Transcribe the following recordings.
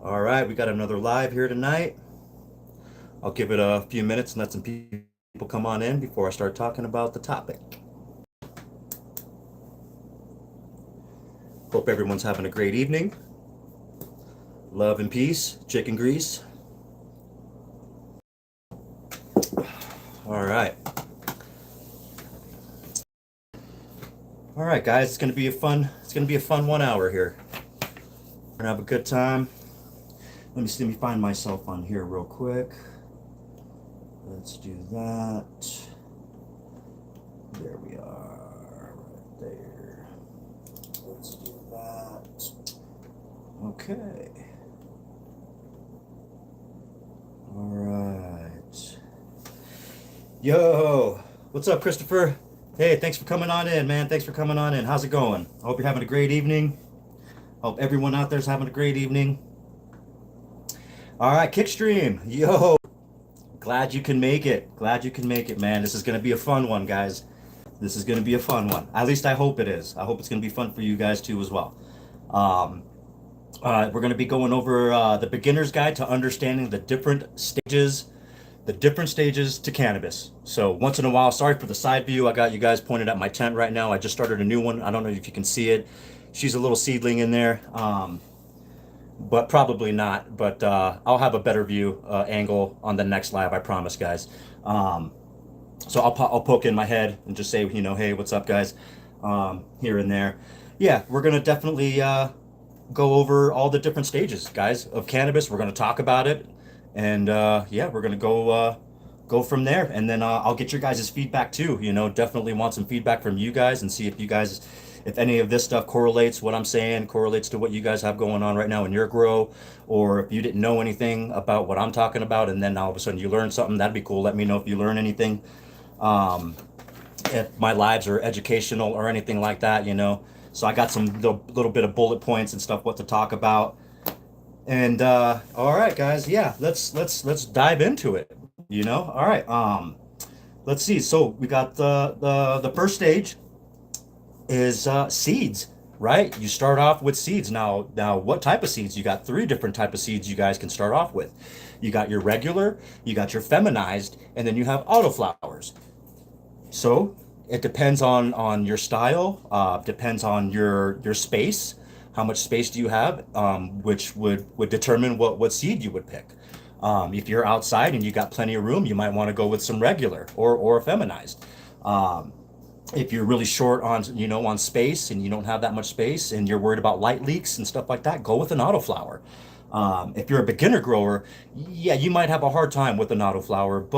All right, we got another live here tonight. I'll give it a few minutes and let some people come on in before I start talking about the topic. Hope everyone's having a great evening. Love and peace, chicken grease. All right. All right, guys, it's gonna be a fun 1 hour here. We're gonna have a good time. Let me find myself on here real quick. Let's do that. There we are, right there. Let's do that. Okay. All right. Yo, what's up, Christopher? Hey, thanks for coming on in, man. Thanks for coming on in. How's it going? I hope you're having a great evening. Hope everyone out there's having a great evening. All right, Kickstream. Yo, glad you can make it. Glad you can make it, man. This is going to be a fun one, guys. This is going to be a fun one. At least I hope it is. I hope it's going to be fun for you guys too as well. We're going to be going over the beginner's guide to understanding the different stages to cannabis. So once in a while, sorry for the side view. I got you guys pointed at my tent right now. I just started a new one. I don't know if you can see it. She's a little seedling in there, but probably not. But I'll have a better view angle on the next live, I promise, guys. So I'll poke in my head and just say, hey, what's up, guys, here and there. Yeah, we're going to definitely go over all the different stages, guys, of cannabis. We're going to talk about it. And yeah, we're going to go from there. And then I'll get your guys' feedback too. Definitely want some feedback from you guys and see if any of this stuff what I'm saying correlates to what you guys have going on right now in your grow, or if you didn't know anything about what I'm talking about and then all of a sudden you learn something. That'd be cool. Let me know if you learn anything. If my lives are educational or anything like that. So I got some little bit of bullet points and stuff what to talk about. And all right, guys, yeah, let's dive into it. All right. Let's see. So we got the first stage is seeds, right? You start off with seeds. Now, what type of seeds? You got three different type of seeds you guys can start off with. You got your regular, you got your feminized, and then you have autoflowers. So it depends on your style, depends on your space. How much space do you have, which would determine what seed you would pick. If you're outside and you got plenty of room, you might want to go with some regular or feminized. If you're really short on space and you don't have that much space and you're worried about light leaks and stuff like that, go with an autoflower. If you're a beginner grower, yeah, you might have a hard time with an autoflower,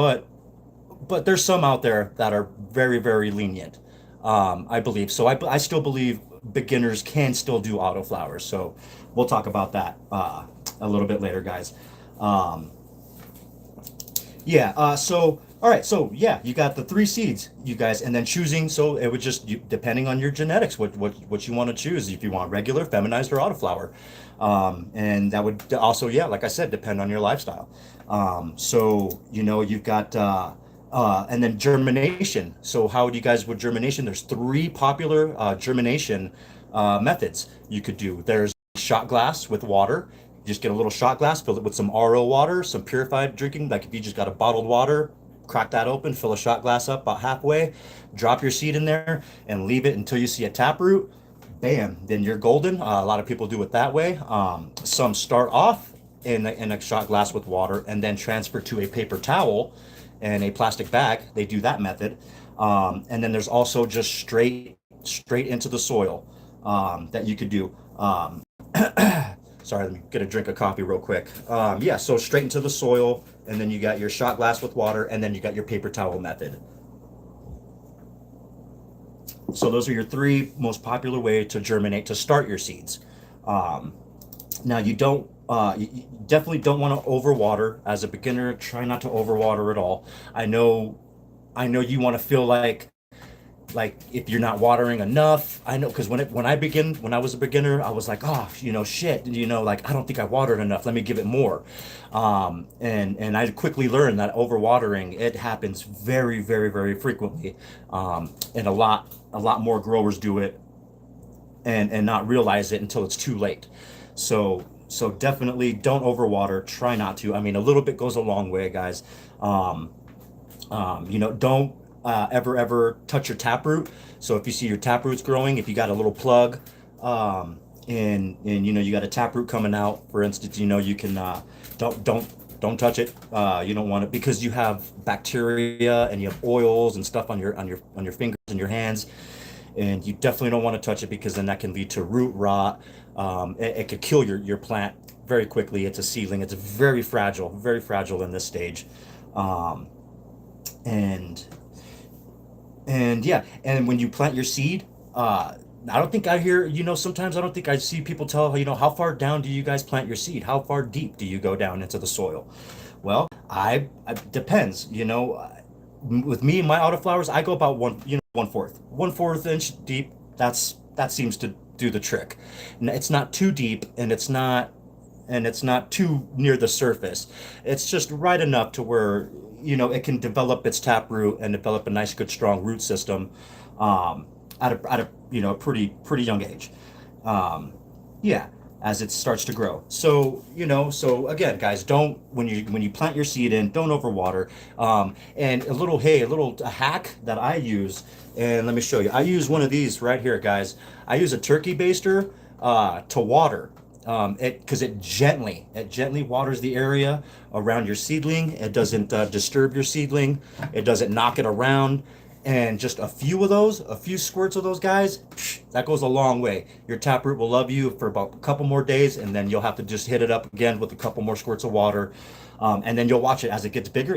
but there's some out there that are very, very lenient. I believe so. I still believe beginners can still do autoflowers. So we'll talk about that a little bit later, guys. Yeah. So all right. So yeah, you got the three seeds, you guys, and then choosing. So it would depending on your genetics, what you want to choose. If you want regular, feminized, or autoflower, and that would also, yeah, like I said, depend on your lifestyle. So you've got. And then germination. So how do you guys with germination? There's three popular germination methods you could do. There's shot glass with water. You just get a little shot glass, fill it with some RO water, some purified drinking. Like if you just got a bottled water, crack that open, fill a shot glass up about halfway, drop your seed in there, and leave it until you see a taproot. Bam, then you're golden. A lot of people do it that way. Some start off in a shot glass with water and then transfer to a paper towel and a plastic bag. They do that method. And then there's also just straight into the soil that you could do. Sorry, let me get a drink of coffee real quick. Yeah, so straight into the soil, and then you got your shot glass with water, and then you got your paper towel method. So those are your three most popular way to germinate, to start your seeds. Now you definitely don't want to overwater. As a beginner, try not to overwater at all. I know you want to feel like if you're not watering enough. I know, because when I was a beginner, I was like, oh, shit, like I don't think I watered enough. Let me give it more. And I quickly learned that overwatering, it happens very, very, very frequently. And a lot more growers do it and not realize it until it's too late. So So definitely don't overwater. Try not to. I mean, a little bit goes a long way, guys. Um, don't ever touch your taproot. So if you see your taproots growing, if you got a little plug, and you got a taproot coming out, for instance, you can don't touch it. You don't want it because you have bacteria and you have oils and stuff on your fingers and your hands, and you definitely don't want to touch it because then that can lead to root rot. It could kill your plant very quickly. It's a seedling. It's very fragile in this stage. Um, and and yeah, and when you plant your seed, I don't think I hear, sometimes I don't think I see people tell, how far down do you guys plant your seed? How far deep do you go down into the soil? Well, I depends, with me and my autoflowers, I go about one fourth inch deep. That seems to do the trick. It's not too deep, and it's not too near the surface. It's just right enough to where it can develop its tap root and develop a nice, good, strong root system, at a pretty young age. Um, yeah, as it starts to grow. So again, guys, don't when you plant your seed in, don't overwater. And a hack that I use, and let me show you. I use one of these right here, guys. I use a turkey baster to water. Because it gently waters the area around your seedling. It doesn't disturb your seedling. It doesn't knock it around. And just a few squirts of those guys, that goes a long way. Your taproot will love you for about a couple more days, and then you'll have to just hit it up again with a couple more squirts of water. And then you'll watch it as it gets bigger.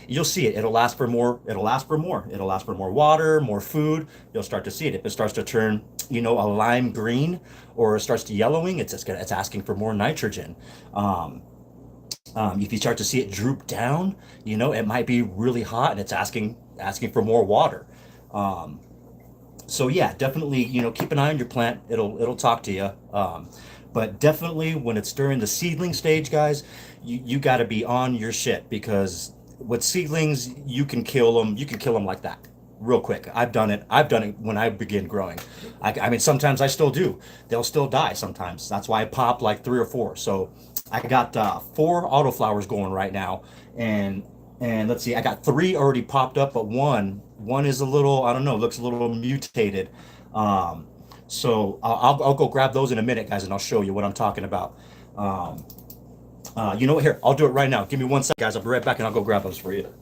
You'll see it. It'll last for more. It'll last for more. It'll last for more water, more food. You'll start to see it. If it starts to turn, a lime green, or it starts to yellowing, it's asking for more nitrogen. Um, if you start to see it droop down, it might be really hot and it's asking for more water. Um, so yeah, definitely, keep an eye on your plant. It'll talk to you. But definitely when it's during the seedling stage, guys, you got to be on your shit, because with seedlings you can kill them. You can kill them like that real quick. I've done it when I begin growing. I mean, sometimes I still do. They'll still die sometimes. That's why I pop like three or four. So I got four autoflowers going right now, and let's see, I got three already popped up, but one is a little, I don't know, looks a little mutated. Um, so I'll go grab those in a minute, guys, and I'll show you what I'm talking about. Um, you know what? Here, I'll do it right now. Give me 1 second, guys. I'll be right back, and I'll go grab those for you.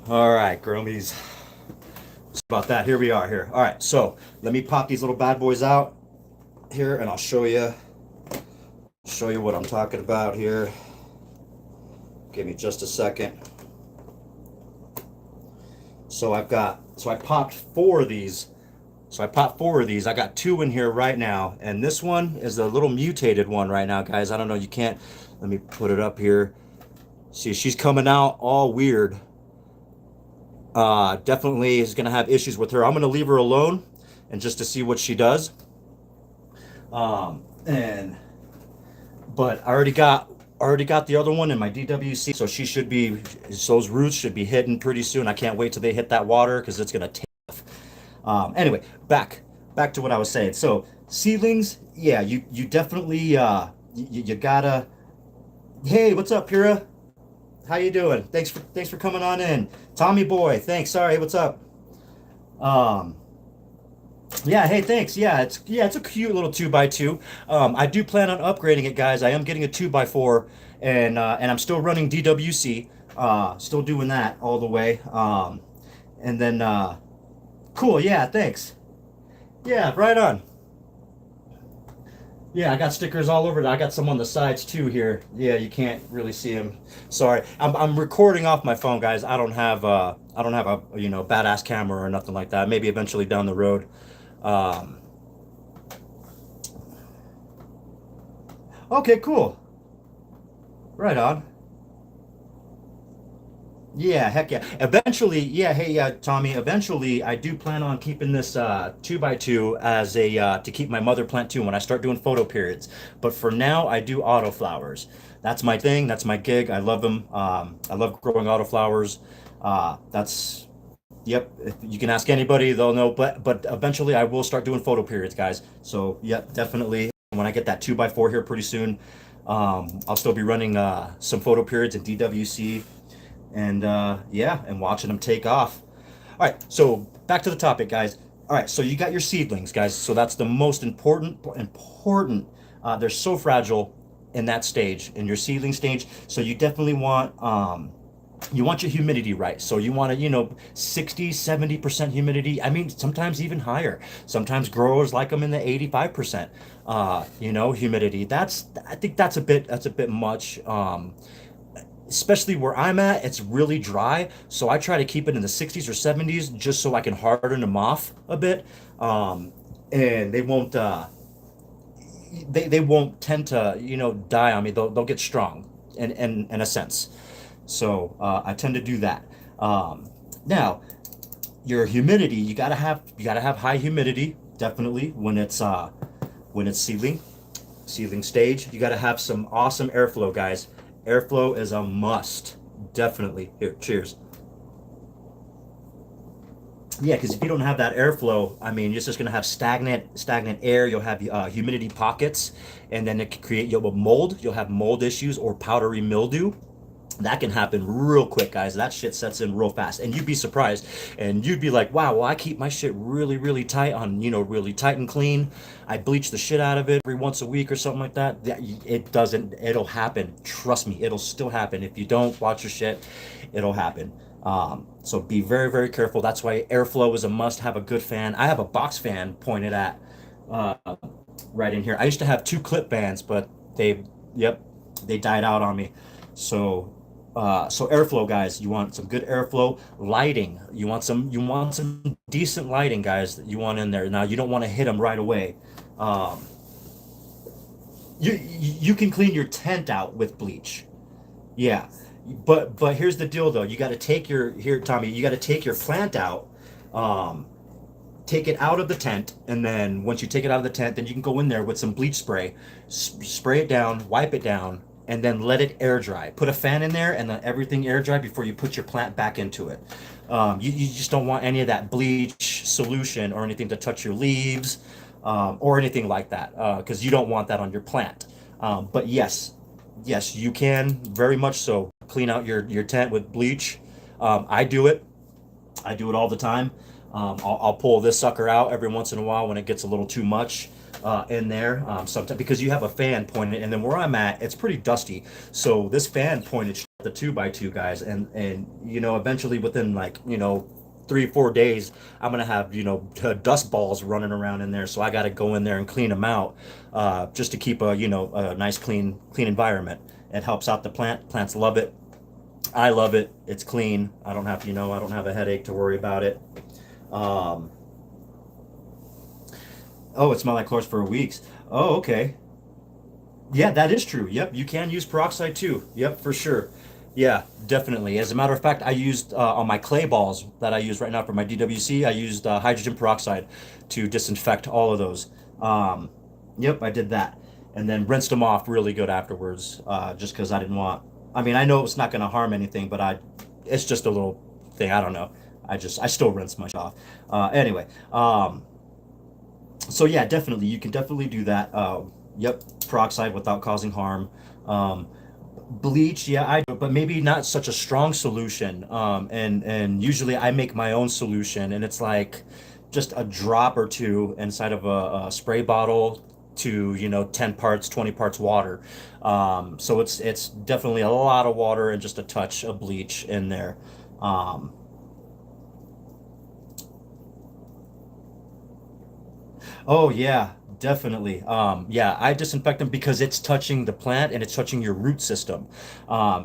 All right, Gromies. Sorry about that. Here we are here. All right, so let me pop these little bad boys out here, and I'll show you what I'm talking about here. Give me just a second. So I popped four of these. I got two in here right now, and this one is the little mutated one right now, guys. I don't know. You can't. Let me put it up here. See, she's coming out all weird. Definitely is gonna have issues with her. I'm gonna leave her alone, and just to see what she does. And but I already got the other one in my DWC, so those roots should be hitting pretty soon. I can't wait till they hit that water because it's gonna take off. Anyway, back to what I was saying. So seedlings, yeah, you definitely you gotta. Hey, what's up, Pura? How you doing? Thanks for coming on in, Tommy boy. Thanks. Sorry, what's up? Um, yeah, hey, thanks. Yeah, it's a cute little two by two. I do plan on upgrading it, guys. I am getting a two by four, and I'm still running DWC. Still doing that all the way. And then cool. Yeah, thanks. Yeah, right on. Yeah, I got stickers all over it. I got some on the sides too here. Yeah, you can't really see them. Sorry, I'm recording off my phone, guys. I don't have a badass camera or nothing like that. Maybe eventually down the road. Um, okay, cool. Right on. Yeah, heck yeah. Eventually, yeah, hey, Tommy, eventually I do plan on keeping this 2x2 as a to keep my mother plant too when I start doing photo periods. But for now, I do autoflowers. That's my thing. That's my gig. I love them. I love growing autoflowers. That's Yep. If you can ask anybody, they'll know. But eventually, I will start doing photo periods, guys. So yep, definitely. When I get that 2x4 here pretty soon, I'll still be running some photo periods in DWC and yeah, and watching them take off. All right, so back to the topic, guys. All right, so you got your seedlings, guys. So that's the most important. They're so fragile in that stage, in your seedling stage. So you definitely you want your humidity right. So you want to, 60, 70% humidity. I mean, sometimes even higher. Sometimes growers like them in the 85%, humidity. I think that's a bit much. Especially where I'm at, it's really dry. So I try to keep it in the 60s or 70s just so I can harden them off a bit. And they won't tend to, die on me. They'll get strong in a sense. So I tend to do that. Now, your humidity, you gotta have high humidity, definitely when it's seedling stage. You gotta have some awesome airflow, guys. Airflow is a must. Definitely. Here, cheers. Yeah, because if you don't have that airflow, I mean, you're just gonna have stagnant air. You'll have humidity pockets, and then it can create you'll mold. You'll have mold issues or powdery mildew. That can happen real quick, guys. That shit sets in real fast, and you'd be surprised, and you'd be like, "Wow, well, I keep my shit really, really tight on, really tight and clean. I bleach the shit out of it every once a week or something like that." It doesn't. It'll happen. Trust me, it'll still happen. If you don't watch your shit, it'll happen. So be very, very careful. That's why airflow is a must. Have a good fan. I have a box fan pointed at uh, right in here. I used to have two clip fans, but yep, they died out on me. So, so airflow, guys. You want some good airflow. Lighting. You want some decent lighting, guys. That you want in there. Now, you don't want to hit them right away. Um, you can clean your tent out with bleach. Yeah, but here's the deal, though. You got to take your here, Tommy. You got to take your plant out. Um, Take it out of the tent, and then once you take it out of the tent, then you can go in there with some bleach spray, spray it down, wipe it down, and then let it air dry. Put a fan in there and let everything air dry before you put your plant back into it. You just don't want any of that bleach solution or anything to touch your leaves, or anything like that, because you don't want that on your plant. But yes, you can very much so clean out your tent with bleach. I do it. I do it all the time. I'll pull this sucker out every once in a while when it gets a little too much in there. Sometimes because you have a fan pointed, and then where I'm at, it's pretty dusty. So this fan pointed at the 2x2, guys, and eventually within, like, 3 4 days, I'm gonna have dust balls running around in there. So I got to go in there and clean them out, just to keep a nice clean environment. It helps out the plant. Plants love it. I love it. It's clean. I don't have a headache to worry about it. Um, oh, it smelled like chlorine for weeks. Oh, okay. Yeah, that is true. Yep, you can use peroxide too. Yep, for sure. Yeah, definitely. As a matter of fact, I used on my clay balls that I use right now for my DWC, I used hydrogen peroxide to disinfect all of those. Um, yep, I did that. And then rinsed them off really good afterwards, just because I didn't want. I mean, I know it's not going to harm anything, but it's just a little thing. I don't know. I still rinse my shit off. Anyway, so yeah, definitely, you can definitely do that. Yep, peroxide without causing harm. Um, Bleach, yeah, I do, but maybe not such a strong solution. And usually I make my own solution, and it's like just a drop or two inside of a spray bottle to 10 parts, 20 parts water. So it's definitely a lot of water and just a touch of bleach in there. Um, Oh yeah, definitely. Yeah, I disinfect them because it's touching the plant and it's touching your root system.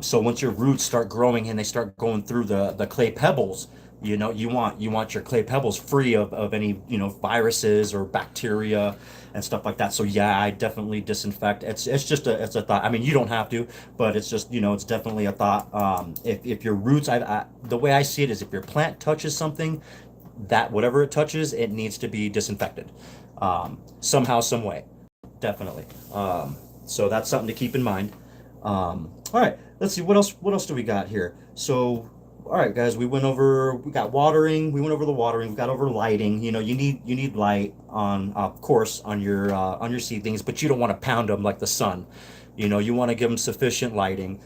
So once your roots start growing and they start going through the clay pebbles, You want your clay pebbles free of any, viruses or bacteria and stuff like that. So yeah, I definitely disinfect. It's just it's a thought. I mean, you don't have to, but it's just, it's definitely a thought. If your roots, the way I see it is, if your plant touches something, that whatever it touches, it needs to be disinfected, somehow, some way, definitely. So that's something to keep in mind. All right, let's see what else. What else do we got here? So, all right, guys, we got watering. We went over the watering. We got over lighting. You need light on, of course, on your seedlings, but you don't want to pound them like the sun. You want to give them sufficient lighting.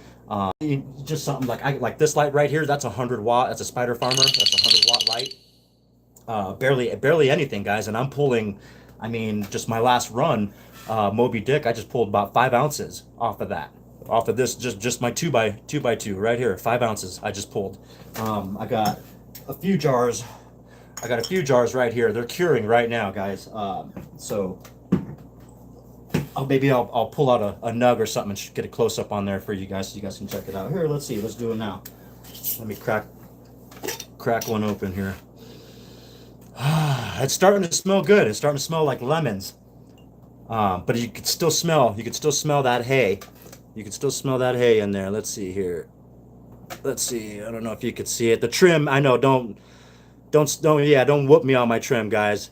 Just something like this light right here. That's 100 watt. That's a Spider Farmer. That's a 100 watt light. Barely anything, guys. And I'm pulling. I mean, just my last run, Moby Dick. I just pulled about 5 ounces off of that, off of this, just my two by two right here, 5 ounces I just pulled. I got a few jars. I got a few jars right here. They're curing right now, guys. So maybe I'll pull out a nug or something and get a close up on there for you guys, so you guys can check it out. Here, let's see. Let's do it now. Let me crack one open here. It's starting to smell good. It's starting to smell like lemons. But you could still smell that hay. You can still smell that hay in there. Let's see here. Let's see. I don't know if you could see it. The trim, I know. Don't whoop me on my trim, guys.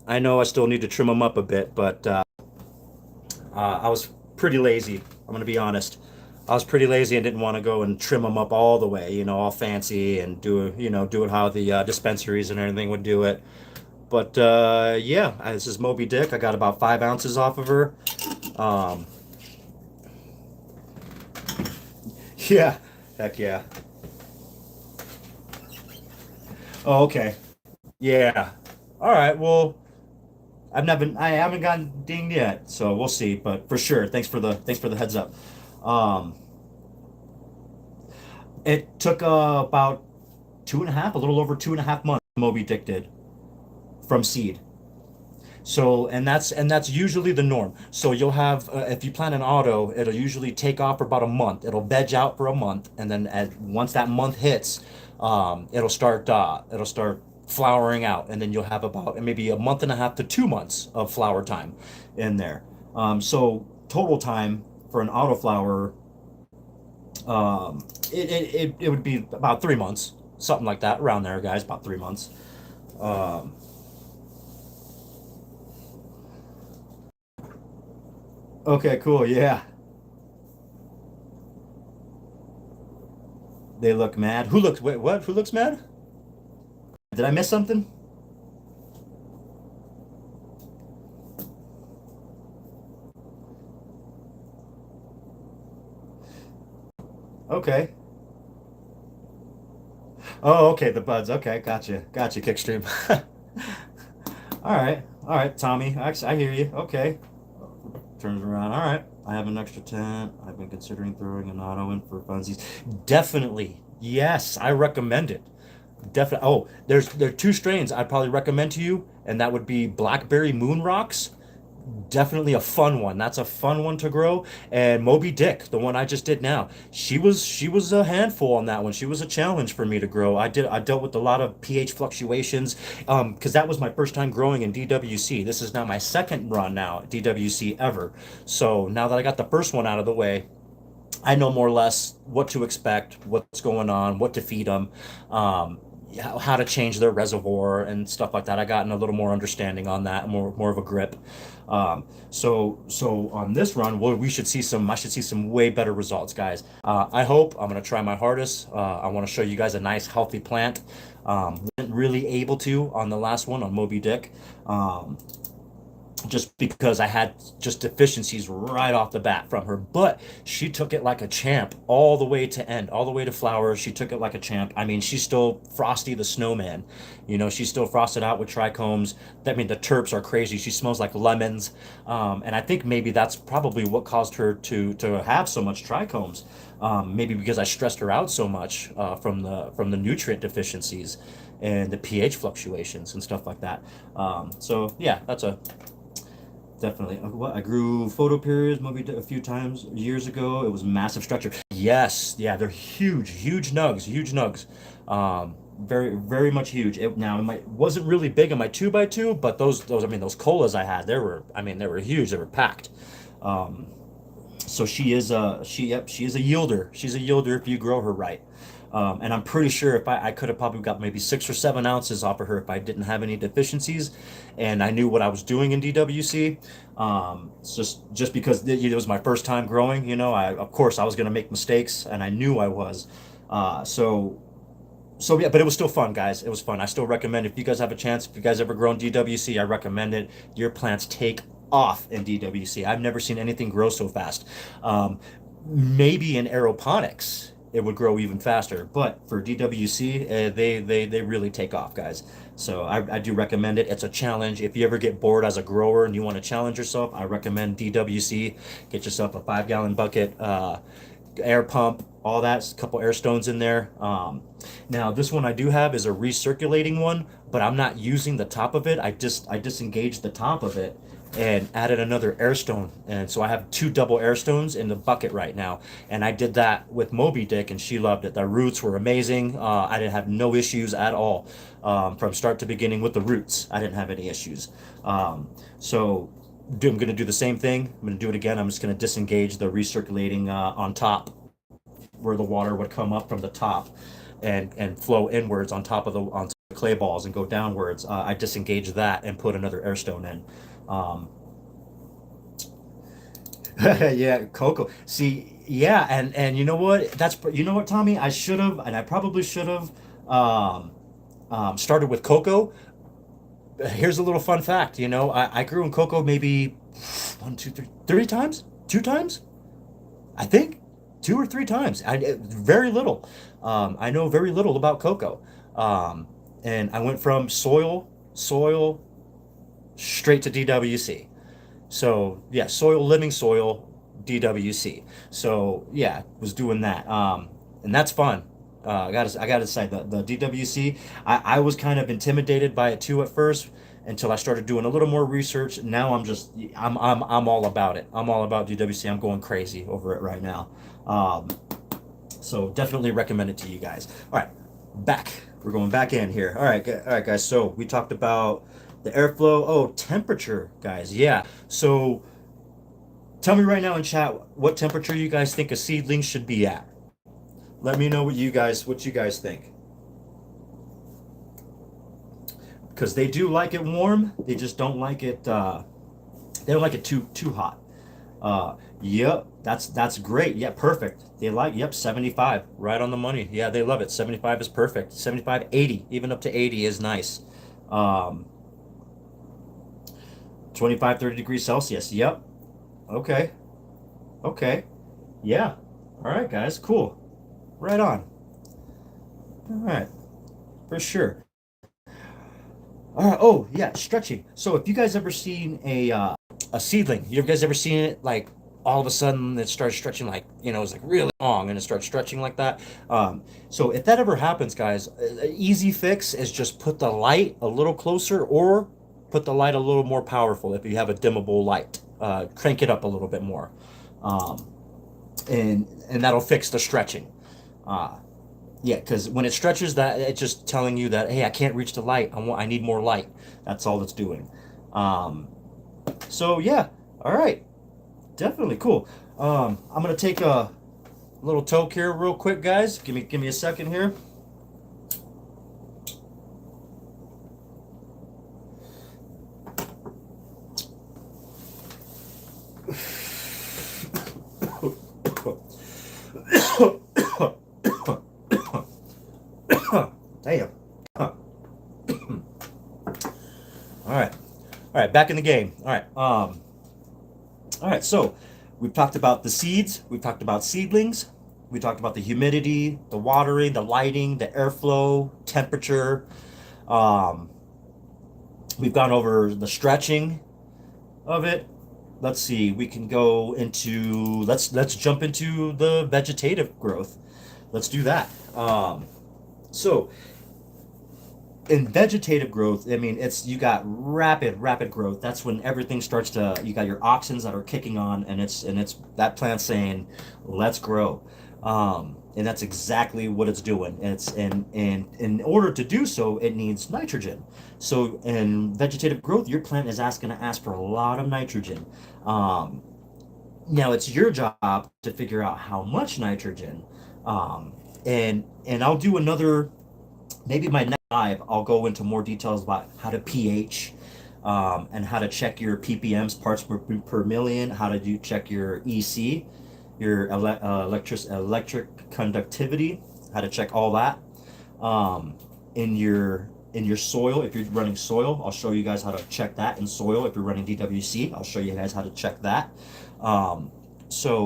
I know I still need to trim them up a bit, but I was pretty lazy. I'm gonna be honest. I was pretty lazy and didn't want to go and trim them up all the way, all fancy and do it how the dispensaries and everything would do it. But yeah, this is Moby Dick. I got about 5 ounces off of her. Um, yeah, heck yeah. Oh, okay. Yeah. All right. Well, I haven't gotten dinged yet, so we'll see. But for sure, thanks for the heads up. Um, it took about two and a half, a little over 2.5 months. Moby Dick did from seed. So, and that's usually the norm. So you'll have, if you plant an auto, it'll usually take off for about a month. It'll veg out for a month, and then once that month hits, it'll start flowering out, and then you'll have about maybe a month and a half to 2 months of flower time in there. So total time for an auto flower, it would be about 3 months, something like that, around there, guys, about 3 months. Um, okay, cool, yeah. They look mad. Wait, what? Who looks mad? Did I miss something? Okay. Oh, okay, the buds. Okay, gotcha, Kickstream. All right, Tommy. Actually, I hear you. Okay. Turns around. All right. I have an extra tent. I've been considering throwing an auto in for funsies. Definitely. Yes, I recommend it. Definitely. Oh, there are two strains I'd probably recommend to you, and that would be Blackberry Moon Rocks. Definitely a fun one. That's a fun one to grow. And Moby Dick, the one I just did now, she was a handful on that one. She was a challenge for me to grow. I dealt with a lot of pH fluctuations, because that was my first time growing in DWC. This is now my second run now at DWC ever. So now that I got the first one out of the way, I know more or less what to expect, what's going on, what to feed them, how to change their reservoir and stuff like that. I gotten a little more understanding on that, more of a grip. So on this run, well, I should see some way better results, guys. I hope. I'm gonna try my hardest. I want to show you guys a nice, healthy plant. Wasn't really able to on the last one on Moby Dick. Just because I had just deficiencies right off the bat from her. But she took it like a champ all the way to end, all the way to flowers. She took it like a champ. I mean, she's still Frosty the Snowman. She's still frosted out with trichomes. I mean, the terps are crazy. She smells like lemons. And I think maybe that's probably what caused her to have so much trichomes. Maybe because I stressed her out so much, from the nutrient deficiencies and the pH fluctuations and stuff like that. So yeah, that's a definitely. What I grew photo periods maybe a few times years ago. It was massive structure. Yes, yeah, they're huge, huge nugs, huge nugs. very much huge. It wasn't really big on my 2x2, but those I mean those colas I had, they were huge. They were packed. Um, so she is a yielder. She's a yielder if you grow her right. And I'm pretty sure if I could have probably got maybe 6 or 7 ounces off of her if I didn't have any deficiencies, and I knew what I was doing in DWC. It's just because it was my first time growing, I of course I was gonna make mistakes, and I knew I was. So yeah, but it was still fun, guys. It was fun. I still recommend if you guys have a chance, if you guys ever grown DWC, I recommend it. Your plants take off in DWC. I've never seen anything grow so fast. Um, Maybe in aeroponics it would grow even faster, but for DWC, they really take off, guys. So I do recommend it. It's a challenge. If you ever get bored as a grower and you want to challenge yourself, I recommend DWC. Get yourself a 5 gallon bucket. Air pump, all that, a couple air stones in there. Now this one I do have is a recirculating one, but I'm not using the top of it. I disengaged the top of it and added another air stone, and so I have 2 double air stones in the bucket right now. And I did that with Moby Dick, and she loved it. The roots were amazing. I didn't have no issues at all from start to beginning with the roots. I didn't have any issues. So I'm going to do the same thing. I'm going to do it again. I'm just going to disengage the recirculating on top, where the water would come up from the top and flow inwards on top of onto the clay balls and go downwards. I disengage that and put another air stone in. Um, yeah, cocoa. See, yeah, and you know what? You know what, Tommy? I should have, and I probably should have um, started with cocoa. Here's a little fun fact. I grew in cocoa maybe one, two, three, 3 times, 2 times, I think, 2 or 3 times. Very little. I know very little about cocoa. And I went from soil, straight to DWC. So yeah, living soil, DWC. So yeah, was doing that. And that's fun. I gotta say the DWC. I was kind of intimidated by it too at first until I started doing a little more research. Now I'm all about it. I'm all about DWC. I'm going crazy over it right now. Um, so definitely recommend it to you guys. All right, back. We're going back in here. All right, guys. So we talked about the airflow. Oh, temperature, guys. Yeah. So tell me right now in chat what temperature you guys think a seedling should be at. Let me know what you guys think. Because they do like it warm. They just don't like it. They don't like it too hot. Yep, that's great. Yeah, perfect. They like, yep, 75, right on the money. Yeah, they love it. 75 is perfect. 75, 80, even up to 80 is nice. Um, 25, 30 degrees Celsius. Yep. Okay. Okay. Yeah. All right, guys. Cool. Right on. All right. For sure. All right. Oh, yeah. Stretching. So, if you guys ever seen a seedling, you guys ever seen it like all of a sudden it starts stretching like it's like really long and it starts stretching like that. So if that ever happens, guys, an easy fix is just put the light a little closer or put the light a little more powerful. If you have a dimmable light, crank it up a little bit more, um, and that'll fix the stretching. Uh, yeah, because when it stretches, that it's just telling you that, hey, I can't reach the light. I need more light. That's all it's doing. Um, so yeah, all right, definitely cool. I'm gonna take a little toke here real quick, guys. Give me a second here. Damn. All right. All right, back in the game. All right, so we've talked about the seeds, we've talked about seedlings, we talked about the humidity, the watering, the lighting, the airflow, temperature. Um, we've gone over the stretching of it. Let's see, we can go into let's jump into the vegetative growth. Let's do that. So in vegetative growth, I mean, you got rapid growth. That's when everything starts to, you got your auxins that are kicking on, and it's that plant saying, let's grow. and that's exactly what it's doing. And it's and in order to do so, it needs nitrogen. So in vegetative growth, your plant is going to ask for a lot of nitrogen. Um, Now it's your job to figure out how much nitrogen. And I'll do another, maybe my next live, I'll go into more details about how to pH, and how to check your ppms, parts per million, how to do check your EC, your electric conductivity, how to check all that, um, in your soil. If you're running soil, I'll show you guys how to check that in soil. If you're running DWC, I'll show you guys how to check that. um,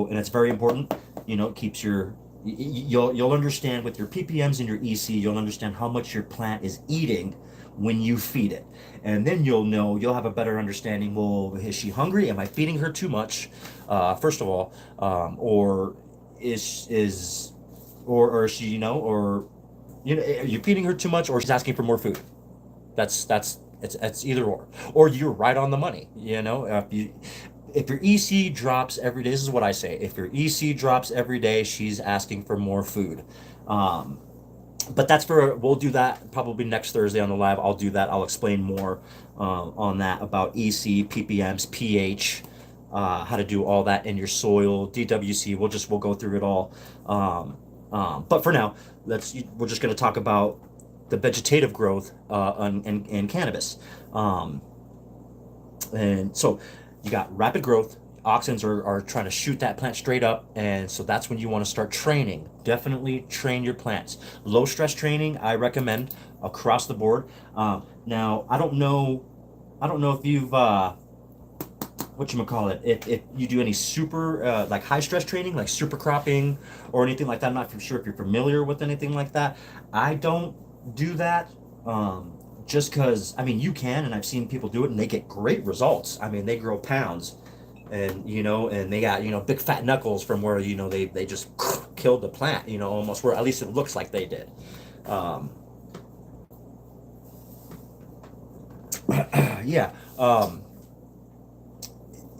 and it's very important. It keeps your, you'll understand with your ppms and your EC, you'll understand how much your plant is eating when you feed it. And then you'll have a better understanding. Well, is she hungry? Am I feeding her too much? First of all, or is or is she, or are you feeding her too much, or she's asking for more food? That's it's either or you're right on the money. If your EC drops every day, this is what I say. If your EC drops every day, she's asking for more food. Um, but we'll do that probably next Thursday on the live. I'll do that. I'll explain more on that, about EC, ppms, pH, how to do all that in your soil, DWC. We'll go through it all. But for now, we're just going to talk about the vegetative growth in cannabis. Um, and so you got rapid growth. Auxins are trying to shoot that plant straight up, and so that's when you want to start training. Definitely train your plants. Low stress training, I recommend across the board. Now, I don't know if you've what you call it, if you do any super like high stress training, like super cropping or anything like that. I'm not sure if you're familiar with anything like that. I don't do that. Just because, I mean, you can, and I've seen people do it, and they get great results. I mean, they grow pounds, and they got, big fat knuckles from where, they just killed the plant, almost, where at least it looks like they did. Um, yeah.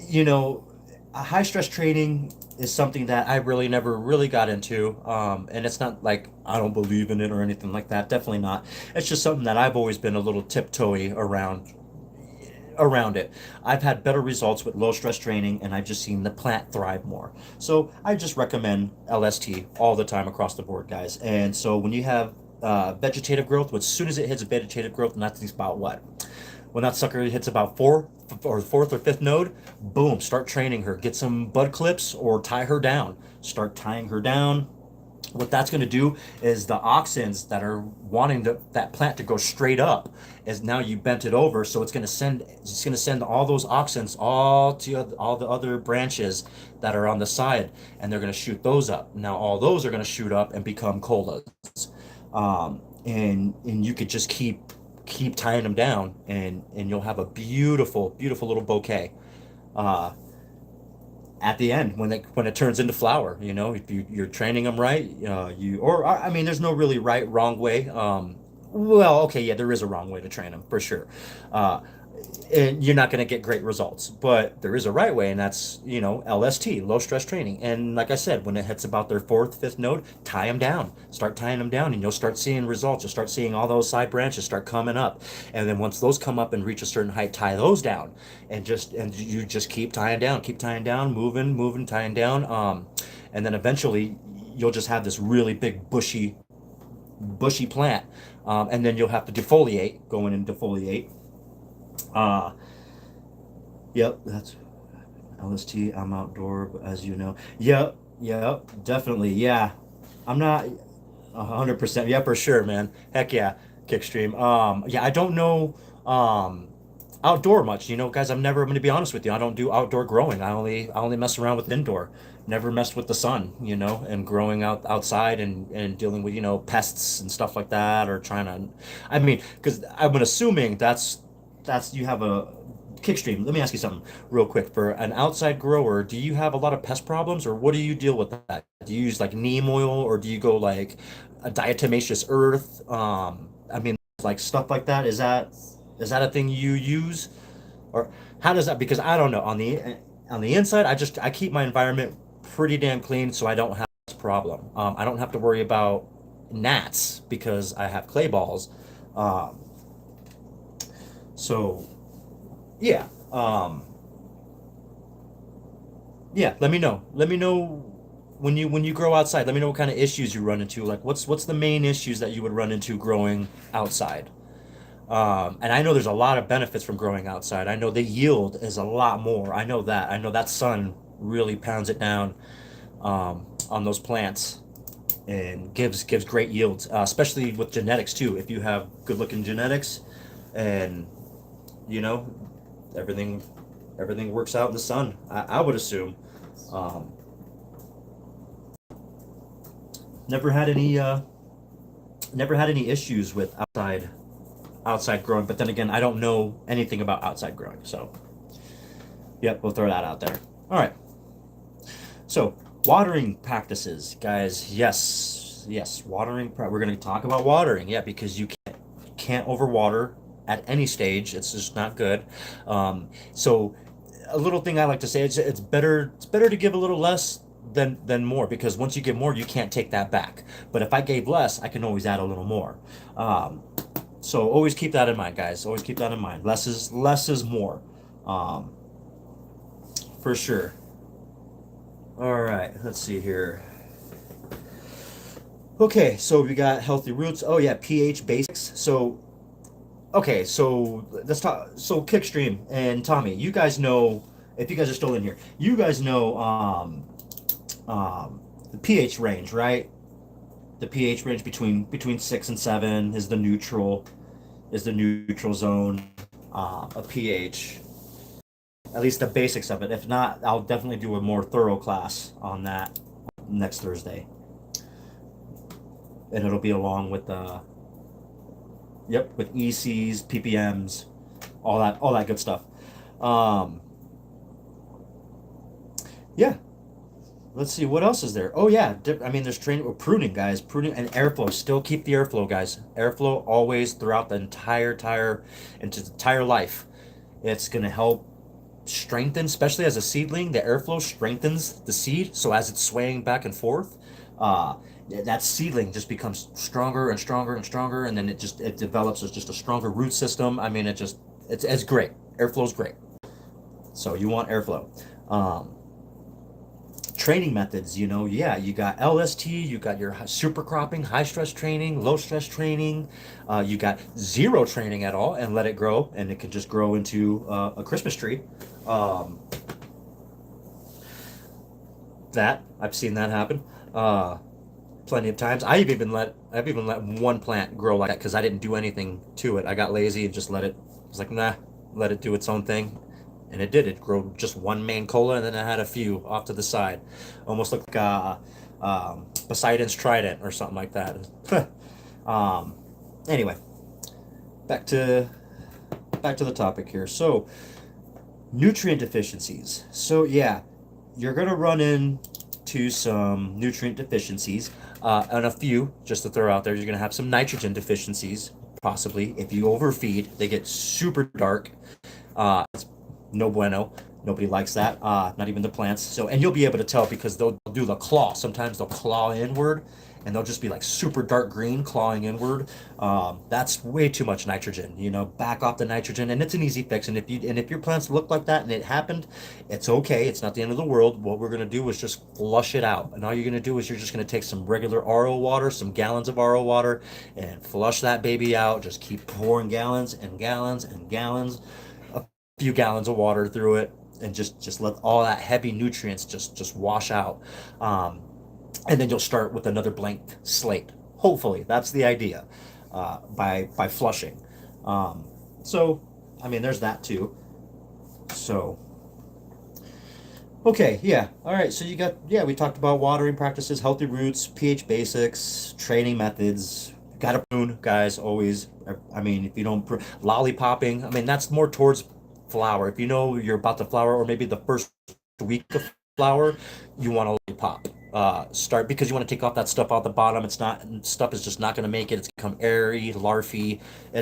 You know, High stress training is something that I really never really got into. And it's not like I don't believe in it or anything like that. Definitely not. It's just something that I've always been a little tiptoey around it. I've had better results with low stress training, and I've just seen the plant thrive more. So I just recommend LST all the time across the board, guys. And so when you have vegetative growth, as soon as it hits vegetative growth, and that's about what? When that sucker hits about fourth or fifth node, boom, start training her. Get some bud clips or tie her down. Start tying her down. What that's going to do is the auxins that are wanting that plant to go straight up, is now you bent it over, so it's going to send all those auxins all to all the other branches that are on the side, and they're going to shoot those up. Now all those are going to shoot up and become colas. And you could just keep tying them down, and you'll have a beautiful beautiful little bouquet uh, at the end, when it turns into flower. If you're training them right, you or I mean, there's no really right wrong way. Well, okay, yeah, there is a wrong way to train them for sure. uh, and you're not going to get great results, but there is a right way, and that's, LST, low stress training. And like I said, when it hits about their fourth, fifth node, tie them down, start tying them down, and you'll start seeing results. You'll start seeing all those side branches start coming up, and then once those come up and reach a certain height, tie those down, and you just keep tying down, moving, tying down, and then eventually you'll just have this really big bushy plant, and then you'll have to defoliate, go in and defoliate. uh Yep, that's LST. I'm outdoor, as you know. Yep, yep, definitely. Yeah, I'm not 100%. Yeah, for sure, man. Heck yeah, Kickstream. Yeah, I don't know outdoor much. Guys, I'm going to be honest with you. I don't do outdoor growing. I only mess around with indoor. Never messed with the sun, and growing outside, and dealing with, pests and stuff like that, or trying to. I mean, because I'm assuming that's you have a Kickstream. Let me ask you something real quick. For an outside grower, do you have a lot of pest problems, or what do you deal with that? Do you use like neem oil, or do you go like a diatomaceous earth? I mean, like stuff like that. Is that a thing you use, or how does that? Because I don't know. On the inside, I keep my environment pretty damn clean, so I don't have problem. I don't have to worry about gnats because I have clay balls. Um, so yeah, yeah. Let me know. Let me know when you grow outside. Let me know what kind of issues you run into. Like what's the main issues that you would run into growing outside? And I know there's a lot of benefits from growing outside. I know the yield is a lot more. I know that. I know that sun really pounds it down on those plants and gives great yields, especially with genetics too. If you have good looking genetics, and you know everything everything works out in the sun. I would assume. Um, never had any never had any issues with outside growing. But then again, I don't know anything about outside growing. So yep, we'll throw that out there. All right. So watering practices, guys. Yes, yes. We're going to talk about watering. Yeah, because you can't overwater at any stage. It's just not good. So a little thing I like to say is it's better to give a little less than more, because once you give more, you can't take that back. But if I gave less, I can always add a little more. So always keep that in mind, guys. Always keep that in mind. Less is more, um, for sure. All right, let's see here. Okay, so we got healthy roots. Oh yeah, pH basics. So okay, so let's talk. So Kickstream and Tommy, you guys know, if you guys are still in here, you guys know the pH range, right? The pH range between 6 and 7 is the neutral zone of pH. At least the basics of it. If not, I'll definitely do a more thorough class on that next Thursday, and it'll be along with yep, with ECs, PPMs, all that good stuff. Um, yeah, let's see what else is there. Oh yeah, I mean there's training with pruning, guys. Pruning and airflow. Still keep the airflow, guys. Airflow always throughout the entire life. It's gonna help strengthen, especially as a seedling. The airflow strengthens the seed, so as it's swaying back and forth, uh, that seedling just becomes stronger and stronger and stronger, and then it develops as just a stronger root system. I mean, it's great. Airflow's great. So you want airflow. Um, Training methods, yeah, you got LST, you got your super cropping, high stress training, low stress training, you got zero training at all and let it grow, and it can just grow into a Christmas tree. Um, that I've seen that happen plenty of times. I've even let one plant grow like that because I didn't do anything to it. I got lazy and just let it. I was like, nah, let it do its own thing, and it did. It grew just one main cola, and then I had a few off to the side, almost looked like Poseidon's trident or something like that. um, anyway, back to the topic here. So nutrient deficiencies. So yeah, you're gonna run into some nutrient deficiencies, and a few just to throw out there. You're gonna have some nitrogen deficiencies, possibly. If you overfeed, they get super dark. It's no bueno. Nobody likes that. Not even the plants. So, and you'll be able to tell because they'll do the claw. Sometimes they'll claw inward, and they'll just be like super dark green clawing inward. That's way too much nitrogen. Back off the nitrogen, and it's an easy fix. And if your plants look like that and it happened, it's okay. It's not the end of the world. What we're gonna do is just flush it out, and all you're gonna do is you're just gonna take some regular RO water, some gallons of RO water, and flush that baby out. Just keep pouring gallons and gallons and gallons, a few gallons of water through it, and just let all that heavy nutrients just wash out. And then you'll start with another blank slate. Hopefully, that's the idea, by flushing. So, I mean, there's that too. So, okay, yeah, all right. So we talked about watering practices, healthy roots, pH basics, training methods. Got to prune, guys. Always. I mean, if you don't lollipopping, I mean, that's more towards flower. If you know you're about to flower, or maybe the first week of flower, you want to lollipop. start, because you want to take off that stuff off the bottom. It's not, stuff is just not going to make it. It's become airy, larfy.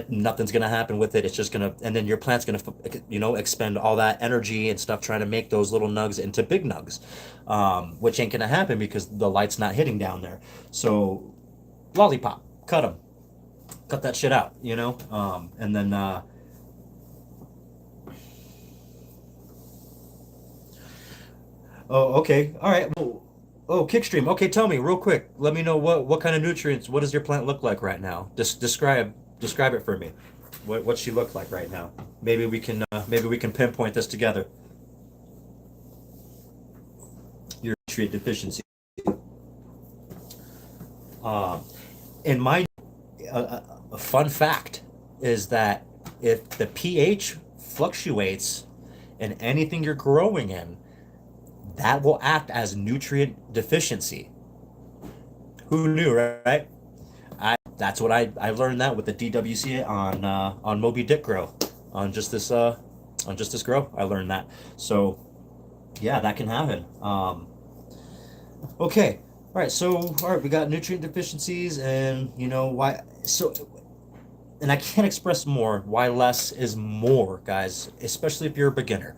Nothing's going to happen with it. It's just going to, and then your plant's going to, expend all that energy and stuff trying to make those little nugs into big nugs, which ain't going to happen because the light's not hitting down there. So lollipop, cut them, cut that shit out, and then, oh, okay. All right. Well, oh, Kickstream. Okay, tell me real quick. Let me know what kind of nutrients. What does your plant look like right now? Just describe it for me. What she look like right now? Maybe we can pinpoint this together. Your nutrient deficiency. Um, in my a fun fact is that if the pH fluctuates in anything you're growing in, that will act as nutrient deficiency. Who knew, right? That's what I learned that with the DWC on Moby Dick grow, on just this grow. I learned that. So yeah, that can happen. Okay. All right. So all right, we got nutrient deficiencies, and why. So, and I can't express more why less is more, guys, especially if you're a beginner.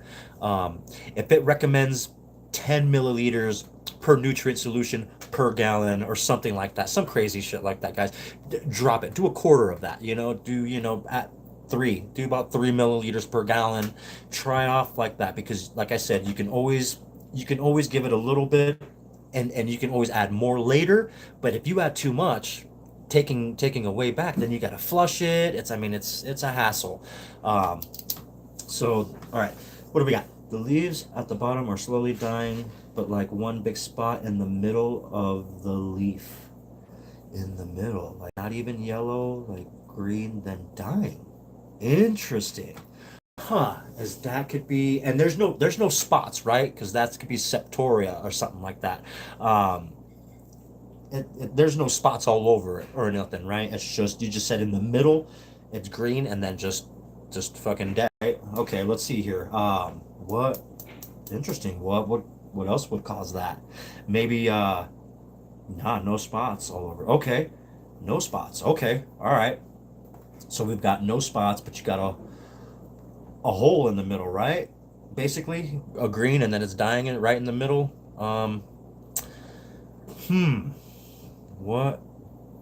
If it recommends 10 milliliters per nutrient solution per gallon or something like that, some crazy shit like that, guys, drop it. Do a quarter of that, at do about 3 milliliters per gallon. Try off like that, because like I said, you can always give it a little bit, and you can always add more later. But if you add too much, taking away back, then you got to flush it. It's a hassle. Um, so all right, what do we got? The leaves at the bottom are slowly dying, but like one big spot in the middle of the leaf. In the middle, like not even yellow, like green, then dying. Interesting. Huh, as that could be, and there's no spots, right? Because that could be septoria or something like that. Um, there's no spots all over it or nothing, right? It's just, you just said in the middle, it's green, and then just fucking dead. Right? Okay, let's see here. What? Interesting. What else would cause that? Maybe nah, no spots all over. Okay, no spots. Okay, all right. So we've got no spots, but you got a hole in the middle, right? Basically, a green, and then it's dying in right in the middle. Hmm. What?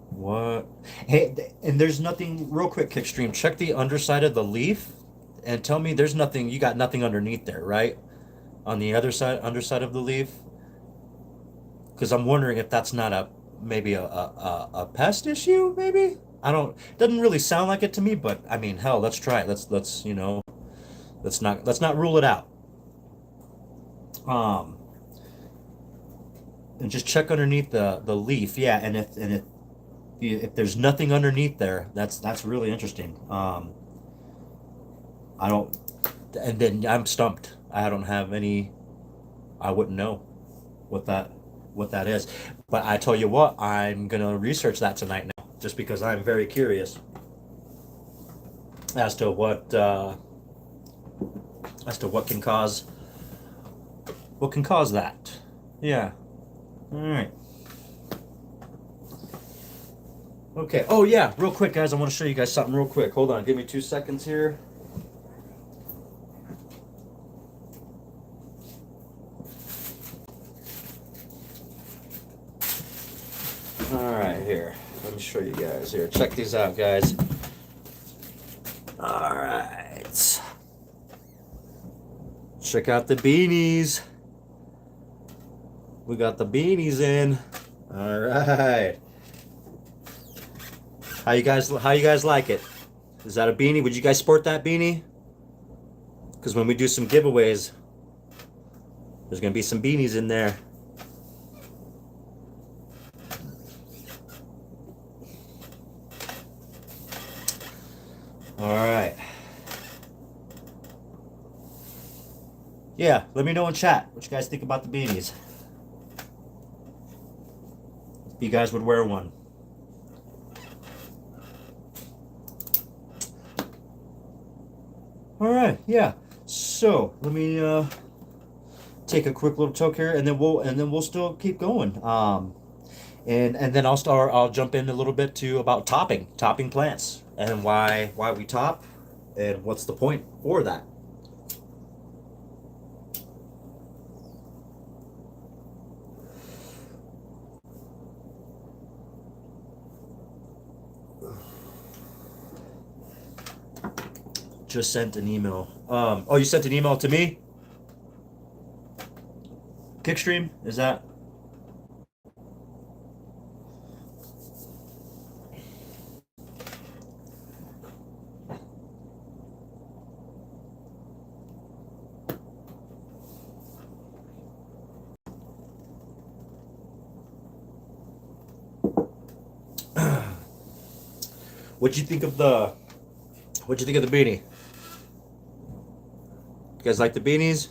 What? Hey, and there's nothing. Real quick, Kickstream. Check the underside of the leaf, and tell me there's nothing. You got nothing underneath there, right? On the other side, underside of the leaf, because I'm wondering if that's not maybe a pest issue. Maybe, I don't. Doesn't really sound like it to me, but I mean, hell, let's try it. Let's not rule it out. Um, and just check underneath the leaf. Yeah, and if there's nothing underneath there, that's really interesting. I don't, and then I'm stumped. I don't have any. I wouldn't know what that is. But I tell you what, I'm gonna research that tonight now, just because I'm very curious as to what can cause that. Yeah. All right. Okay. Oh yeah, real quick, guys. I want to show you guys something real quick. Hold on. Give me 2 seconds here. All right, here. Let me show you guys here. Check these out, guys. All right. Check out the beanies. We got the beanies in. All right. How you guys like it? Is that a beanie? Would you guys sport that beanie? Because when we do some giveaways, there's gonna be some beanies in there. All right. Yeah, let me know in chat what you guys think about the beanies. If you guys would wear one. All right, yeah. So let me take a quick little toke here, and then we'll still keep going. And then I'll jump in a little bit to about topping plants and why we top and what's the point for that. Just sent an email. Oh, you sent an email to me? Kickstream? Is that? What'd you think of the What'd you think of the beanie? You guys like the beanies?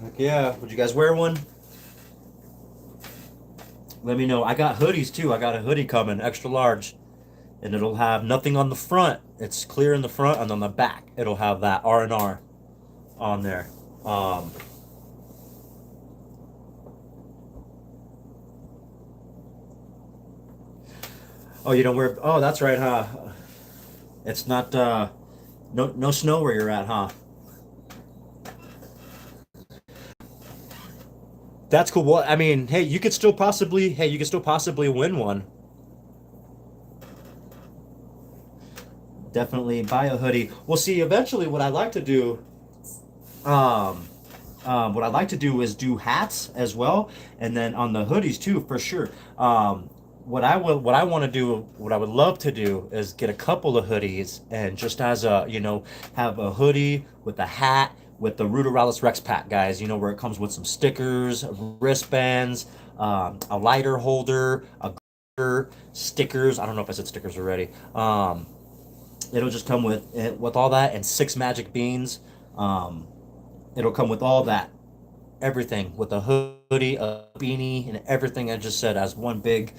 Heck yeah. Would you guys wear one? Let me know. I got hoodies too. I got a hoodie coming, extra large, and it'll have nothing on the front. It's clear in the front, and on the back, it'll have that R&R on there. Um, oh, you don't wear. Oh, that's right, huh? It's not. No snow where you're at, huh? That's cool. Well, I mean, hey, you could still possibly win one. Definitely buy a hoodie. Well, see, eventually, um, what I'd like to do is do hats as well, and then on the hoodies too, for sure. What I want to do, what I would love to do, is get a couple of hoodies and just as a, have a hoodie with a hat with the Ruderalis Rex pack, guys. You know, where it comes with some stickers, wristbands, a lighter holder, a stickers. I don't know if I said stickers already. It'll just come with all that and six magic beans. Um, it'll come with all that, everything with a hoodie, a beanie, and everything I just said as one big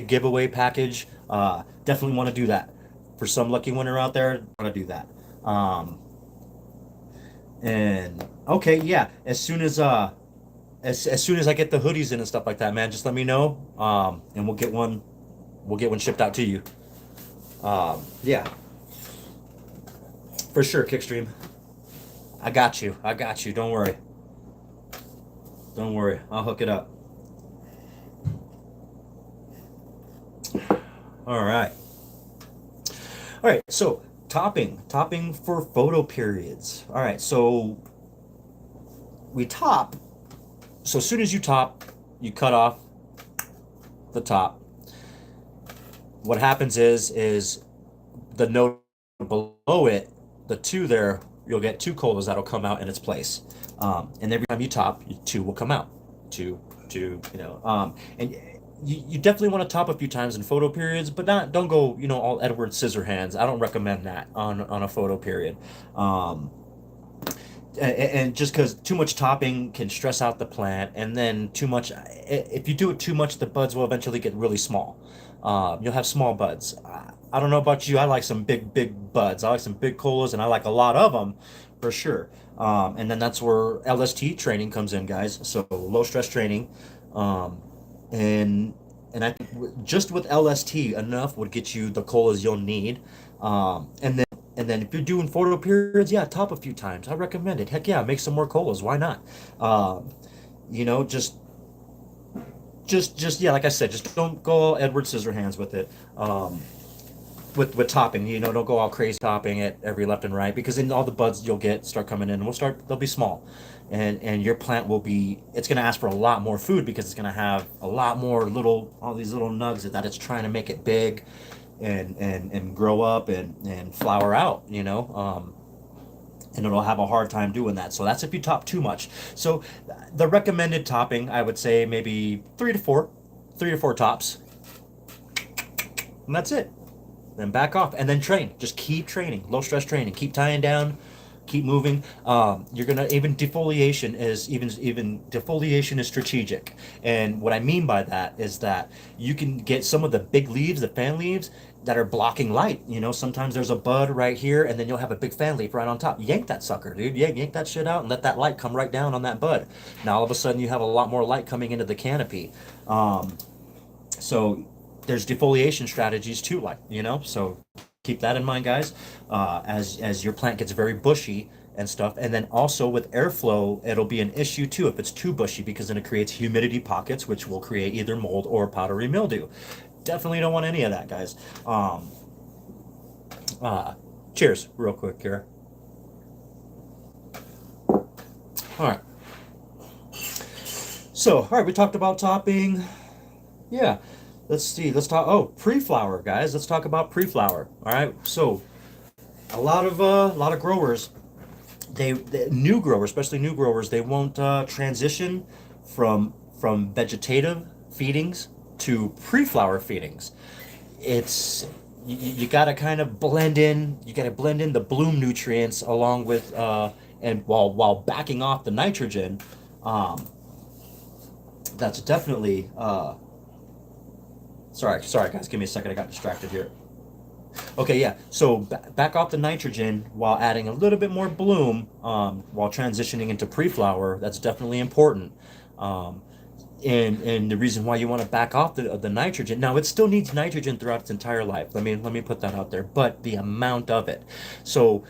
giveaway package. Definitely want to do that for some lucky winner out there. Want to do that. Um, and okay, yeah. As soon as I get the hoodies in and stuff like that, man, just let me know. And we'll get one shipped out to you. Yeah, for sure, Kickstream. I got you. I got you. Don't worry. Don't worry. I'll hook it up. All right. All right. So topping for photo periods. All right. So we top. So as soon as you top, you cut off the top. What happens is the note below it, the two there, you'll get two colas that'll come out in its place. And every time you top, two will come out. Two, and you definitely want to top a few times in photo periods, but don't go, all Edward Scissorhands. I don't recommend that on a photo period. Um, and just because too much topping can stress out the plant, and then too much, if you do it too much, the buds will eventually get really small. You'll have small buds. I don't know about you. I like some big buds. I like some big colas, and I like a lot of them, for sure. And then that's where LST training comes in, guys. So low stress training, um, and I think just with LST enough would get you the colas you'll need. And then if you're doing photo periods, yeah, top a few times. I recommend it. Heck yeah, make some more colas. Why not? Um, you know, just yeah, like I said, just don't go all Edward Scissorhands with it. With topping, don't go all crazy topping it every left and right because then all the buds you'll get start coming in and they'll be small, and your plant it's gonna ask for a lot more food because it's gonna have a lot more all these little nugs that it's trying to make it big, and grow up and flower out, and it'll have a hard time doing that. So that's if you top too much. So the recommended topping, I would say maybe three to four tops, and that's it. Then back off and then train. Just keep training, low stress training. Keep tying down, keep moving. You're gonna even defoliation is strategic. And what I mean by that is that you can get some of the big leaves, the fan leaves. that are blocking light. You know, sometimes there's a bud right here, and then you'll have a big fan leaf right on top. Yank that sucker, dude. Yank that shit out and let that light come right down on that bud. Now all of a sudden you have a lot more light coming into the canopy. So there's defoliation strategies too, like, you know, so keep that in mind, guys, as your plant gets very bushy and stuff. And then also with airflow, it'll be an issue too if it's too bushy, because then it creates humidity pockets, which will create either mold or powdery mildew. Definitely don't want any of that, guys. Uh, Cheers, real quick here. All right. So, all right, we talked about topping. Yeah. Let's see. Let's talk. Oh, pre-flower, guys. Let's talk about pre-flower. All right. So, a lot of growers, they new growers, especially new growers, they won't transition from vegetative feedings to pre-flower feedings. It's you got to kind of blend in. You got to blend in the bloom nutrients along with and while backing off the nitrogen. Um, that's definitely sorry guys, give me a second. I got distracted here. Okay, yeah. So back off the nitrogen while adding a little bit more bloom, while transitioning into pre-flower. That's definitely important. Um, and the reason why you want to back off the nitrogen, now it still needs nitrogen throughout its entire life. Let me put that out there. But the amount of it. So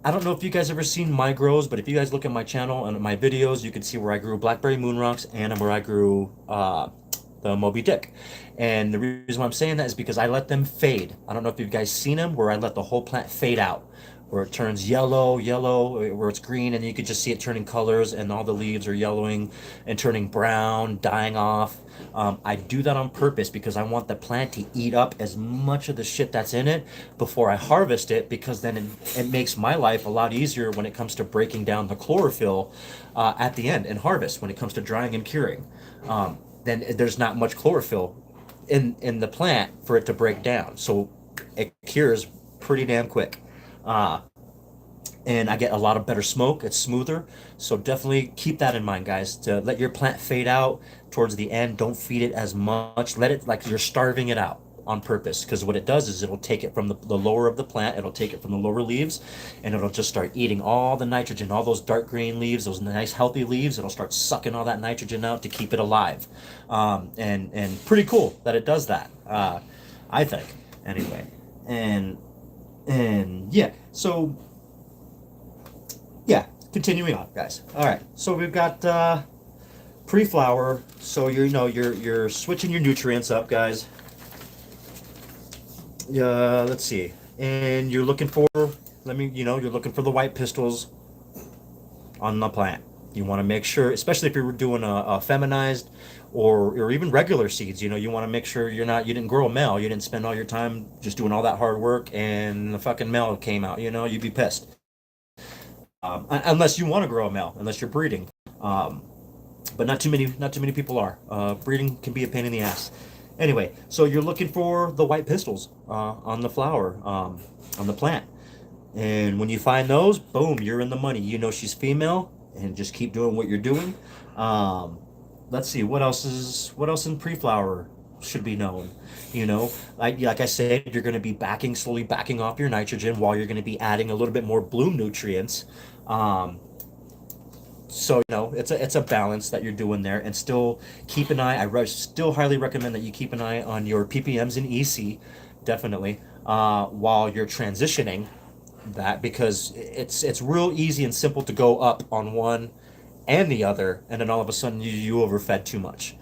I don't know if you guys ever seen my grows, but if you guys look at my channel and my videos, you can see where I grew blackberry moon rocks and where I grew the Moby Dick. And the reason why I'm saying that is because I let them fade. I don't know if you guys seen them where I let the whole plant fade out, where it turns yellow, where it's green, and you could just see it turning colors, and all the leaves are yellowing and turning brown, dying off. I do that on purpose because I want the plant to eat up as much of the shit that's in it before I harvest it, because then it makes my life a lot easier when it comes to breaking down the chlorophyll at the end in harvest, when it comes to drying and curing. Then there's not much chlorophyll in the plant for it to break down, so it cures pretty damn quick. Uh, and I get a lot of better smoke. It's smoother. So definitely keep that in mind, guys. To let your plant fade out towards the end. Don't feed it as much. Let it like you're starving it out on purpose. Because what it does is it'll take it from the lower of the plant. It'll take it from the lower leaves, and it'll just start eating all the nitrogen, all those dark green leaves, those nice healthy leaves. It'll start sucking all that nitrogen out to keep it alive. And pretty cool that it does that. I think anyway. And yeah, so yeah, continuing on, guys. All right, so we've got pre-flower. So you're switching your nutrients up, guys. Let's see, and you're looking for you're looking for the white pistils on the plant. You want to make sure, especially if you're doing a feminized or even regular seeds, you want to make sure you didn't grow a male. You didn't spend all your time just doing all that hard work and the fucking male came out. You'd be pissed. Unless you want to grow a male, unless you're breeding. But not too many people are. Breeding can be a pain in the ass. Anyway, so you're looking for the white pistils on the flower, on the plant. And when you find those, boom, you're in the money. She's female, and just keep doing what you're doing. Let's see, what else in pre-flower should be known. Like I said, you're going to be slowly backing off your nitrogen while you're going to be adding a little bit more bloom nutrients. So it's a balance that you're doing there, and still keep an eye. Still highly recommend that you keep an eye on your ppms and EC, definitely, while you're transitioning that, because it's real easy and simple to go up on one and the other, and then all of a sudden you overfed too much.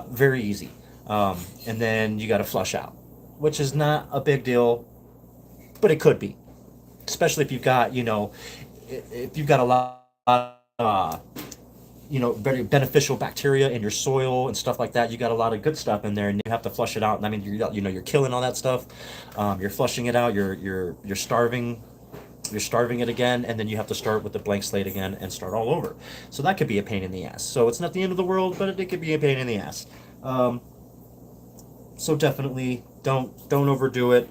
Very easy. And then you got to flush out, which is not a big deal, but it could be, especially if you've got a lot very beneficial bacteria in your soil and stuff like that. You got a lot of good stuff in there, and you have to flush it out. And I mean, you're killing all that stuff. You're flushing it out. You're starving. You're starving it again, and then you have to start with the blank slate again and start all over. So that could be a pain in the ass. So it's not the end of the world, but it could be a pain in the ass. So definitely don't overdo it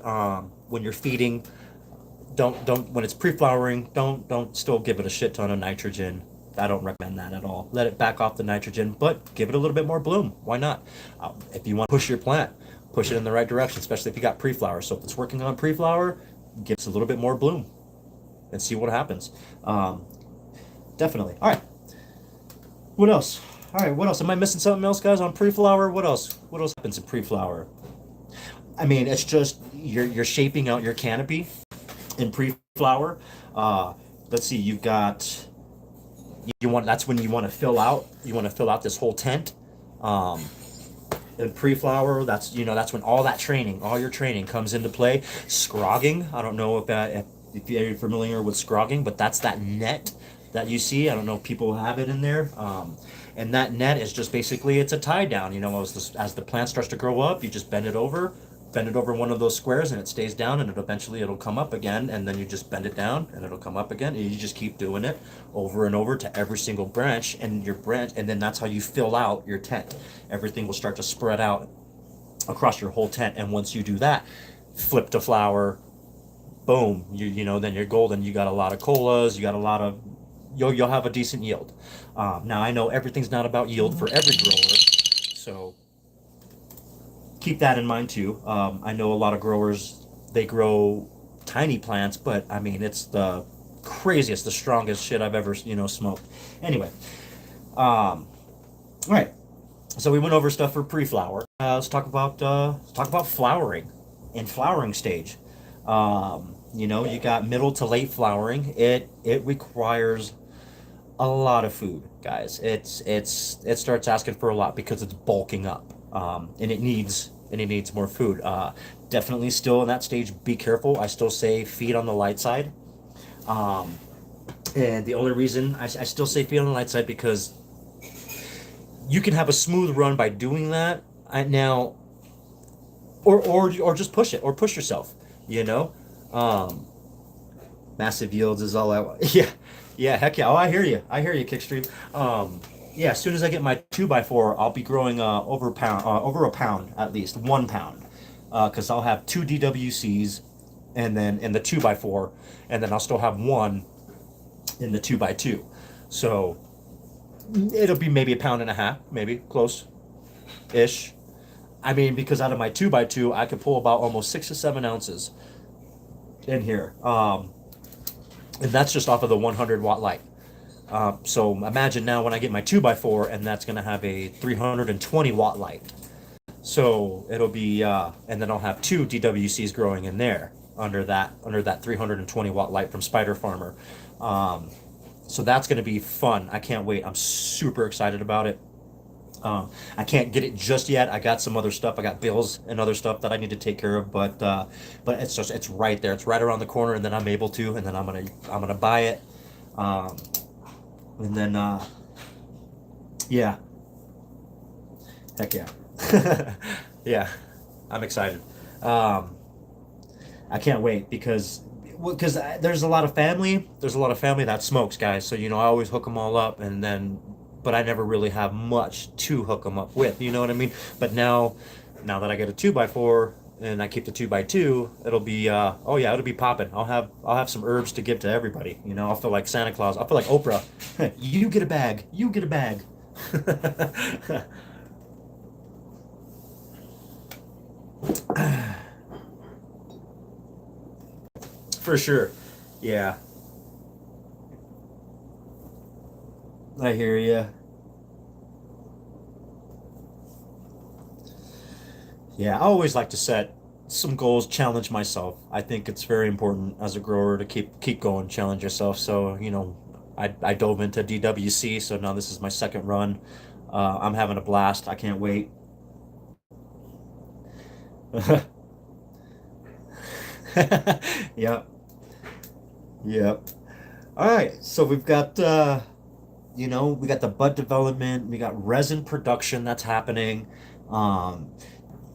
when you're feeding. Don't when it's pre-flowering. Don't still give it a shit ton of nitrogen. I don't recommend that at all. Let it back off the nitrogen, but give it a little bit more bloom. Why not? If you want to push it in the right direction, especially if you got pre-flower. So if it's working on pre-flower, give us a little bit more bloom and see what happens. Um, Definitely. All right. What else? All right. What else? Am I missing something else, guys, on pre-flower? What else? What else happens in pre-flower? I mean, it's just you're shaping out your canopy in pre-flower. Uh, let's see. You've got you want that's when you want to fill out. You want to fill out this whole tent. Um, in pre-flower, that's when all that training, all your training comes into play. Scrogging. I don't know if you're familiar with scrogging, but that's that net that you see. I don't know if people have it in there. And that net is just basically it's a tie down. As the plant starts to grow up, you just bend it over one of those squares, and it stays down, and eventually it'll come up again, and then you just bend it down, and it'll come up again, and you just keep doing it over and over to every single branch, and then that's how you fill out your tent. Everything will start to spread out across your whole tent, and once you do that, flip to flower, boom, then you're golden. You got a lot of colas, you got a lot of you'll have a decent yield. Now I know everything's not about yield for every grower, so keep that in mind too. I know a lot of growers, they grow tiny plants, but I mean it's the craziest, the strongest shit I've ever smoked. Anyway, all right. So we went over stuff for pre-flower. Let's talk about flowering and flowering stage. You got middle to late flowering. It requires a lot of food, guys. It starts asking for a lot because it's bulking up, and it needs more food. Definitely still in that stage. Be careful. I still say feed on the light side. And the only reason I still say feed on the light side because you can have a smooth run by doing that. Now, or just push it or push yourself. You know, massive yields is all I want. Yeah, yeah, heck yeah. Oh, I hear you, Kickstream. Yeah, as soon as I get my 2x4, I'll be growing over a pound at least, 1 pound, because I'll have two DWCs, and then in the 2x4, and then I'll still have one in the 2x2. So it'll be maybe a pound and a half, maybe close, ish. I mean, because out of my 2x2, I could pull about almost 6 to 7 ounces in here. And that's just off of the 100-watt light. So imagine now when I get my 2x4, and that's going to have a 320-watt light. So it'll be, and then I'll have two DWCs growing in there under that 320-watt light from Spider Farmer. So that's going to be fun. I can't wait. I'm super excited about it. I can't get it just yet. I got some other stuff. I got bills and other stuff that I need to take care of, but it's right there. It's right around the corner, and then I'm able to, and then I'm gonna buy it, and then yeah, heck yeah, yeah, I'm excited. I can't wait because there's a lot of family. There's a lot of family that smokes, guys. So I always hook them all up, and then. But I never really have much to hook them up with, you know what I mean? But now that I get a 2x4 and I keep the 2x2, it'll be it'll be popping. I'll have some herbs to give to everybody. I'll feel like Santa Claus. I'll feel like Oprah. You get a bag. You get a bag. For sure. Yeah. I hear you. Yeah, I always like to set some goals, challenge myself. I think it's very important as a grower to keep going, challenge yourself. So, I dove into DWC, so now this is my second run. I'm having a blast. I can't wait. Yep, yep. All right, so we got the bud development, we got resin production that's happening, um,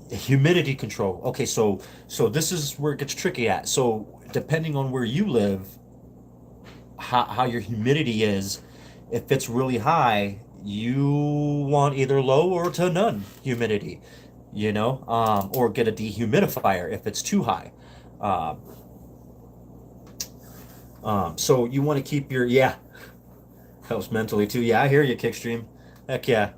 humidity control. Okay, so this is where it gets tricky at. So depending on where you live, how your humidity is, if it's really high, you want either low or to none humidity, or get a dehumidifier if it's too high. Um, so you want to keep your. Helps mentally too. Yeah, I hear you, Kickstream. Heck yeah.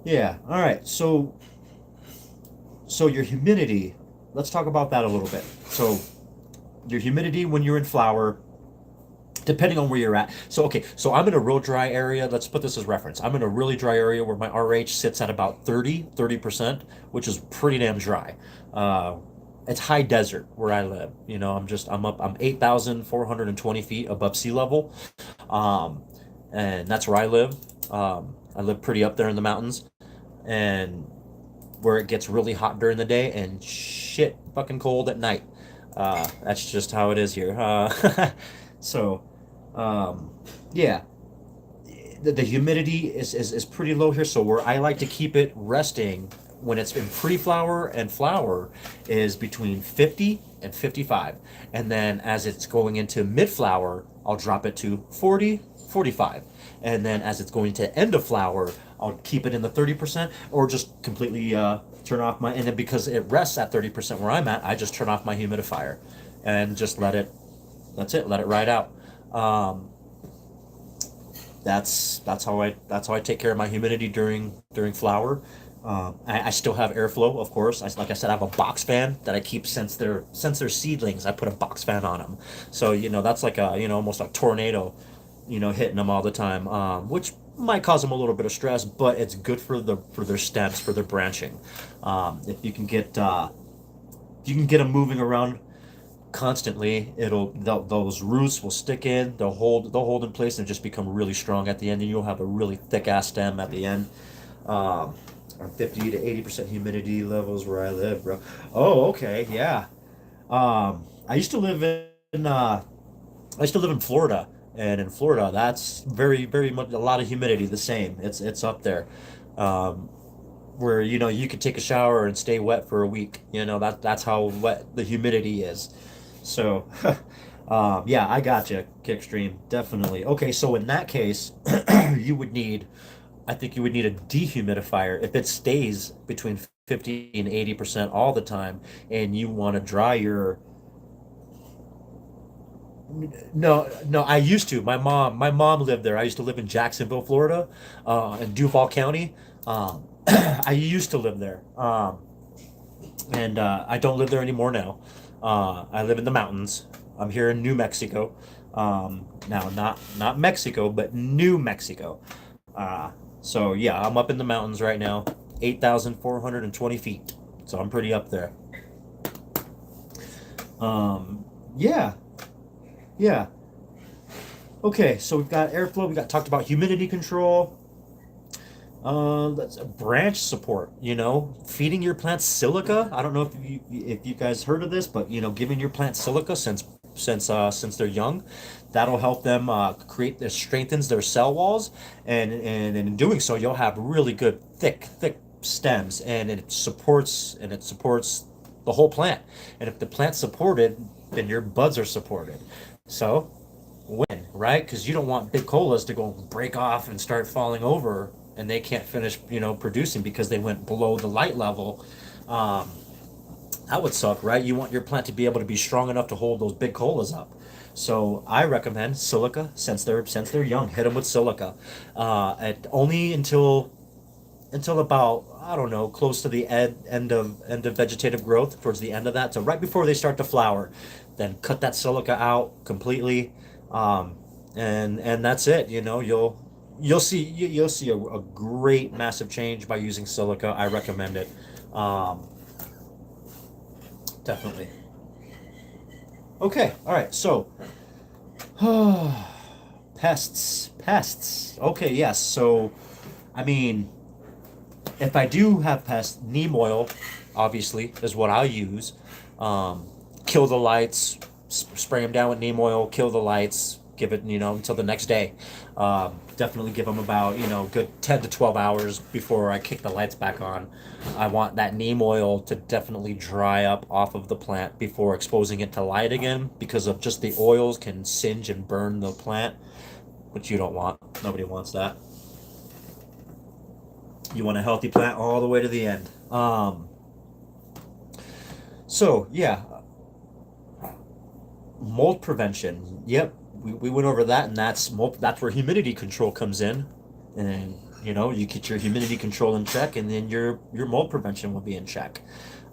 Yeah. All right. So your humidity. Let's talk about that a little bit. So your humidity when you're in flower, depending on where you're at. So okay, so I'm in a real dry area. Let's put this as reference. I'm in a really dry area where my RH sits at about 30%, which is pretty damn dry. Uh, it's high desert where I live. I'm 8,420 feet above sea level. Um, and that's where I live. I live pretty up there in the mountains, and where it gets really hot during the day and shit fucking cold at night. That's just how it is here. So, um, yeah, the humidity is pretty low here. So where I like to keep it resting when it's in pre-flower and flower is between 50 and 55. And then as it's going into mid-flower, I'll drop it to 40, 45. And then as it's going to end of flower, I'll keep it in the 30% or just completely turn off my, and then because it rests at 30% where I'm at, I just turn off my humidifier and just that's it, let it ride out. Um, that's how I take care of my humidity during flower. I still have airflow, of course. Like I said, I have a box fan that I keep since they're seedlings. I put a box fan on them, so that's like a almost a tornado, hitting them all the time, which might cause them a little bit of stress, but it's good for their stems, for their branching. If you can get them moving around constantly, those roots will stick in, they'll hold in place and just become really strong at the end, and you'll have a really thick ass stem at the end. um 50 to 80% humidity levels where I live, bro. Oh, okay, yeah. I used to live in Florida, and in Florida that's very, very much a lot of humidity, the same. It's up there. um where you could take a shower and stay wet for a week. That's how wet the humidity is. So, yeah, I got you, Kickstream, definitely. Okay, so in that case, you would need, I think you would need a dehumidifier if it stays between 50 and 80% all the time, and you want to dry your. No, no, I used to. My mom lived there. I used to live in Jacksonville, Florida, in Duval County. I used to live there. And I don't live there anymore now. I live in the mountains. I'm here in New Mexico. Now, not Mexico, but New Mexico. Uh, so yeah, I'm up in the mountains right now, 8,420 feet. So I'm pretty up there. Yeah, yeah. Okay, so we've got airflow. We got talked about humidity control. Let's branch support. Feeding your plants silica. I don't know if you guys heard of this, but giving your plants silica since they're young, that'll help them create this strengthens their cell walls, and in doing so, you'll have really good thick stems, and it supports the whole plant. And if the plant's supported, then your buds are supported. So win, right? Because you don't want big colas to go break off and start falling over, and they can't finish, producing because they went below the light level. Um, that would suck, right? You want your plant to be able to be strong enough to hold those big colas up. So I recommend silica since they're young. Hit them with silica, only until about, I don't know, close to the end of vegetative growth, towards the end of that, so right before they start to flower. Then cut that silica out completely, um, and that's it. You'll see a great massive change by using silica. I recommend it, um, definitely. Okay, all right. So pests. Okay, yes. So I mean, if I do have pests, neem oil, obviously, is what I'll use. Um, Kill the lights, spray them down with neem oil, kill the lights, give it, until the next day. Definitely give them about, good 10 to 12 hours before I kick the lights back on. I want that neem oil to definitely dry up off of the plant before exposing it to light again, because of just the oils can singe and burn the plant, which you don't want. Nobody wants that. You want a healthy plant all the way to the end. So yeah, mold prevention. Yep, we went over that, and that's where humidity control comes in, and You get your humidity control in check, and then your mold prevention will be in check.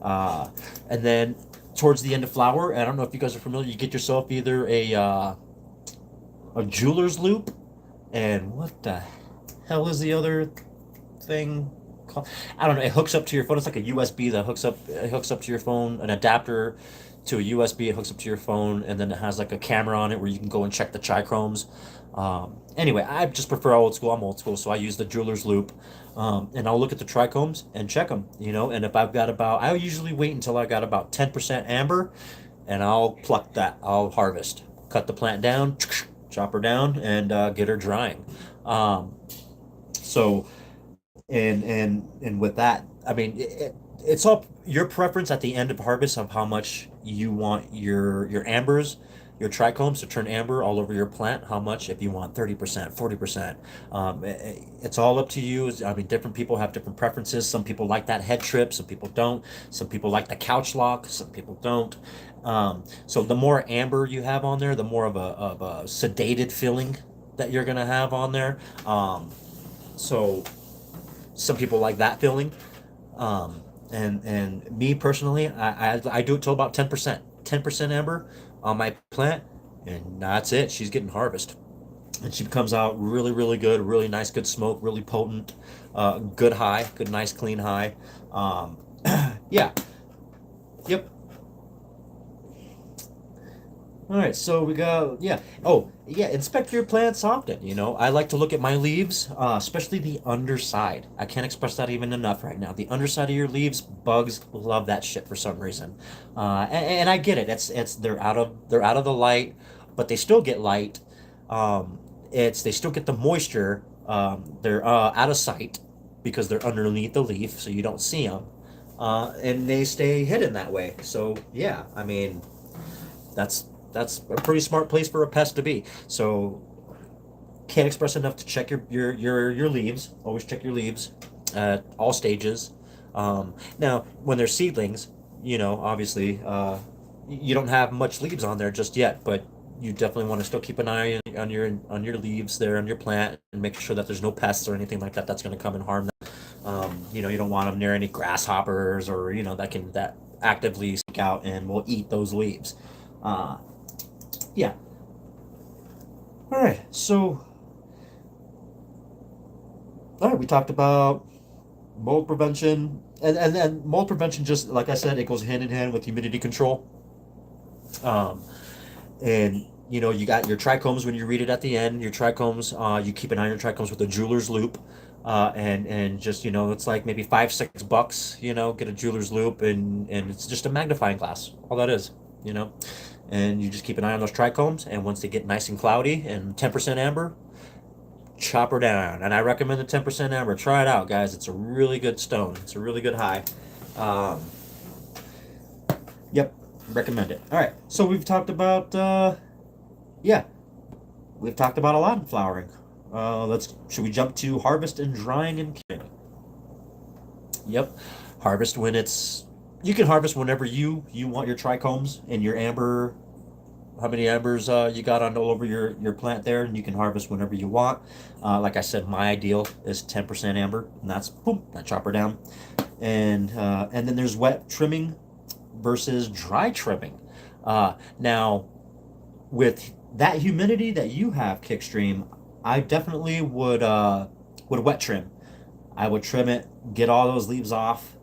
And then towards the end of flower, I don't know if you guys are familiar, you get yourself either a jeweler's loop, and what the hell is the other thing called? I don't know. It hooks up to your phone. It's like a USB that hooks up to your phone, an adapter to a USB. It hooks up to your phone, and then it has like a camera on it where you can go and check the trichromes. Anyway, I just prefer old school. I'm old school, so I use the jeweler's loop, and I'll look at the trichomes and check them. And if I've got about, I usually wait until I got about 10% amber, and I'll pluck that. I'll harvest, cut the plant down, chop her down, and get her drying. So and with that, I mean, it's all your preference at the end of harvest of how much you want your ambers, your trichomes to turn amber all over your plant. How much? If you want 30%, 40%, it's all up to you. I mean, different people have different preferences. Some people like that head trip, some people don't. Some people like the couch lock, some people don't. So the more amber you have on there, the more of a sedated feeling that you're gonna have on there. So some people like that feeling. And me personally, I do it till about 10%. 10% amber on my plant, and that's it. She's getting harvest. And she comes out really, really good, really nice, good smoke, really potent, good high, good, nice, clean high. Um, yeah, yep. All right, so we got, yeah. Oh, yeah, inspect your plants often. I like to look at my leaves, especially the underside. I can't express that even enough right now. The underside of your leaves, bugs love that shit for some reason. And I get it. It's they're out of the light, but they still get light. It's they still get the moisture. They're out of sight because they're underneath the leaf, so you don't see them. And they stay hidden that way. So yeah, I mean, that's that's a pretty smart place for a pest to be. So can't express enough to check your leaves. Always check your leaves at all stages. Now, when they're seedlings, obviously, you don't have much leaves on there just yet, but you definitely want to still keep an eye on your leaves there on your plant and make sure that there's no pests or anything like that that's going to come and harm them. You don't want them near any grasshoppers or that actively seek out and will eat those leaves. Uh, yeah. All right. So, all right, we talked about mold prevention, and mold prevention. Just like I said, it goes hand in hand with humidity control. Um, and you got your trichomes when you read it at the end. Your trichomes, you keep an eye on your trichomes with a jeweler's loop, and just it's like maybe $5-6. Get a jeweler's loop, and it's just a magnifying glass. All that is, you know. And you just keep an eye on those trichomes, and once they get nice and cloudy and 10% amber, chop her down. And I recommend the 10% amber. Try it out, guys. It's a really good stone. It's a really good high. Um, yep, recommend it. All right, so we've talked about yeah, we've talked about a lot in flowering. Let's should we jump to harvest and drying and curing? Yep, harvest when it's you can harvest whenever you want your trichomes and your amber. How many ambers you got on all over your plant there, and you can harvest whenever you want. Like I said, my ideal is 10% amber, and that's boom, that chopper down. And then there's wet trimming versus dry trimming. Now, with that humidity that you have, Kickstream, I definitely would wet trim. I would trim it, get all those leaves off,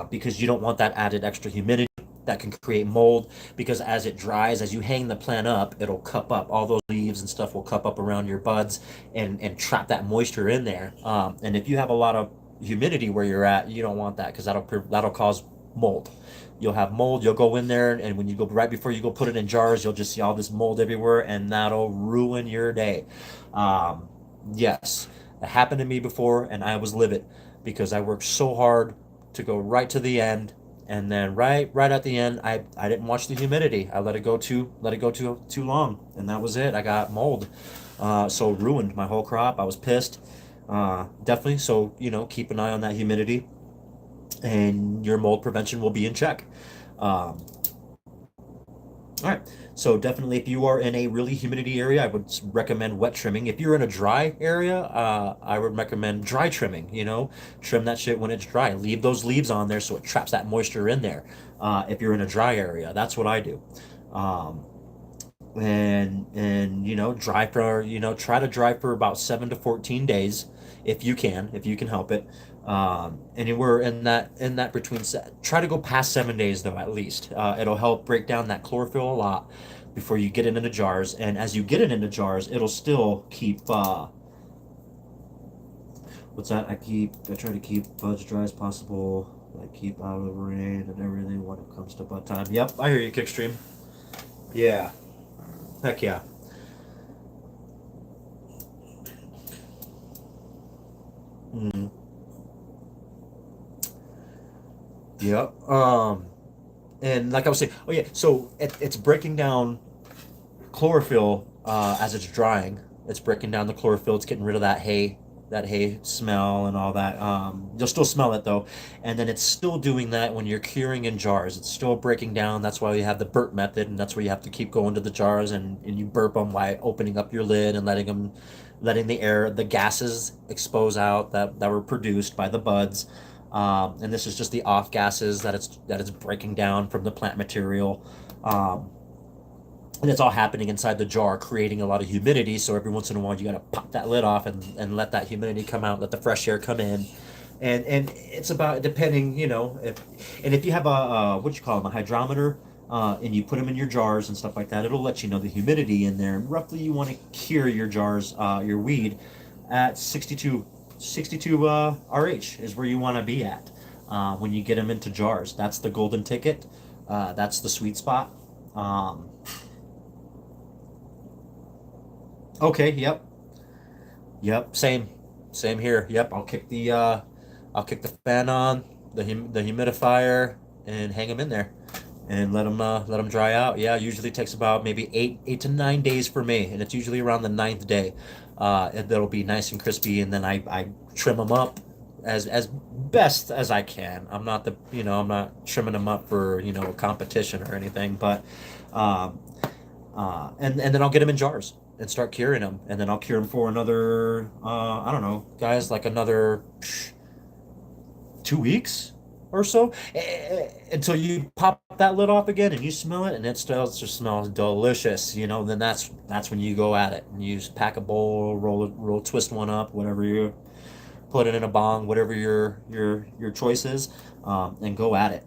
because you don't want that added extra humidity that can create mold. Because as it dries, as you hang the plant up, it'll cup up. All those leaves and stuff will cup up around your buds and trap that moisture in there. And if you have a lot of humidity where you're at, you don't want that because that'll cause mold. You'll have mold. You'll go in there, and when you go right before you go put it in jars, you'll just see all this mold everywhere, and that'll ruin your day. Um, yes, it happened to me before, and I was livid because I worked so hard to go right to the end, and then right at the end, I didn't watch the humidity. I let it go too long, and that was it. I got mold, so ruined my whole crop. I was pissed. Definitely. So keep an eye on that humidity, and your mold prevention will be in check. All right. So definitely, if you are in a really humidity area, I would recommend wet trimming. If you're in a dry area, I would recommend dry trimming. Trim that shit when it's dry. Leave those leaves on there so it traps that moisture in there. If you're in a dry area, that's what I do. Um, and dry for try to dry for about 7 to 14 days if you can help it, anywhere in that between try to go past 7 days though, at least. It'll help break down that chlorophyll a lot before you get it into jars, and as you get it into jars it'll still keep what's that I try to keep buds dry as possible. I keep out of the rain and everything when it comes to bud time. Yep, I hear you, Kickstream. Yeah, heck yeah. Mm. Yep. And like I was saying, oh yeah, so it's breaking down chlorophyll as it's drying. It's breaking down the chlorophyll. It's getting rid of that hay smell and all that. You'll still smell it though, and then it's still doing that when you're curing in jars. It's still breaking down. That's why you have the burp method, and that's where you have to keep going to the jars and you burp them by opening up your lid and letting the air, the gases expose out that were produced by the buds. And this is just the off gases that it's breaking down from the plant material. Um, and it's all happening inside the jar, creating a lot of humidity. So every once in a while, you got to pop that lid off and let that humidity come out, let the fresh air come in. And it's about depending, if you have what you call them, a hydrometer, and you put them in your jars and stuff like that, it'll let you know the humidity in there. And roughly, you want to cure your jars, your weed, at 62 RH is where you want to be at when you get them into jars. That's the golden ticket. That's the sweet spot. Um, okay, yep. Yep, same here. Yep, I'll kick the fan on, the humidifier, and hang them in there, and let them dry out. Yeah, usually takes about maybe 8 to 9 days for me, and it's usually around the ninth day. That'll be nice and crispy, and then I trim them up as best as I can. I'm not trimming them up for a competition or anything, but um, and then I'll get them in jars and start curing them, and then I'll cure them for another I don't know, guys, like another 2 weeks or so, until you pop that lid off again and you smell it and it still just smells delicious. Then that's when you go at it and you just pack a bowl, twist one up, whatever you put it in a bong, whatever your choice is, and go at it.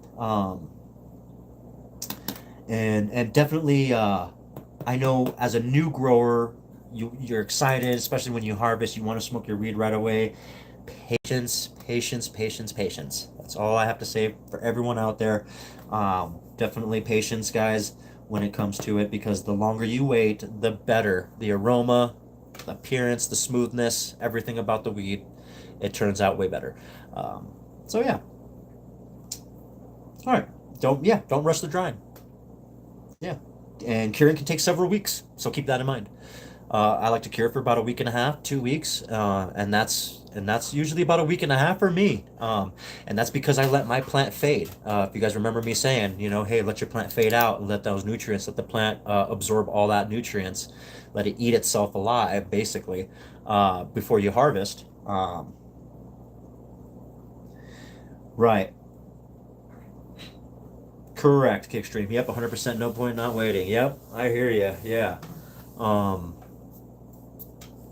And definitely, I know as a new grower, you're excited, especially when you harvest. You want to smoke your weed right away. Patience, patience, patience, patience. That's all I have to say for everyone out there. Definitely patience, guys, when it comes to it, because the longer you wait, the better the aroma, the appearance, the smoothness, everything about the weed. It turns out way better. So yeah. All right. Don't rush the drying. Yeah. And curing can take several weeks, so keep that in mind. I like to cure for about a week and a half, 2 weeks, and that's usually about a week and a half for me. And that's because I let my plant fade. If you guys remember me saying, hey, let your plant fade out and let those nutrients, let the plant absorb all that nutrients, let it eat itself alive, basically, before you harvest. Right. Correct, Kickstream. Yep, 100%. No point not waiting. Yep, I hear you. Yeah. Um,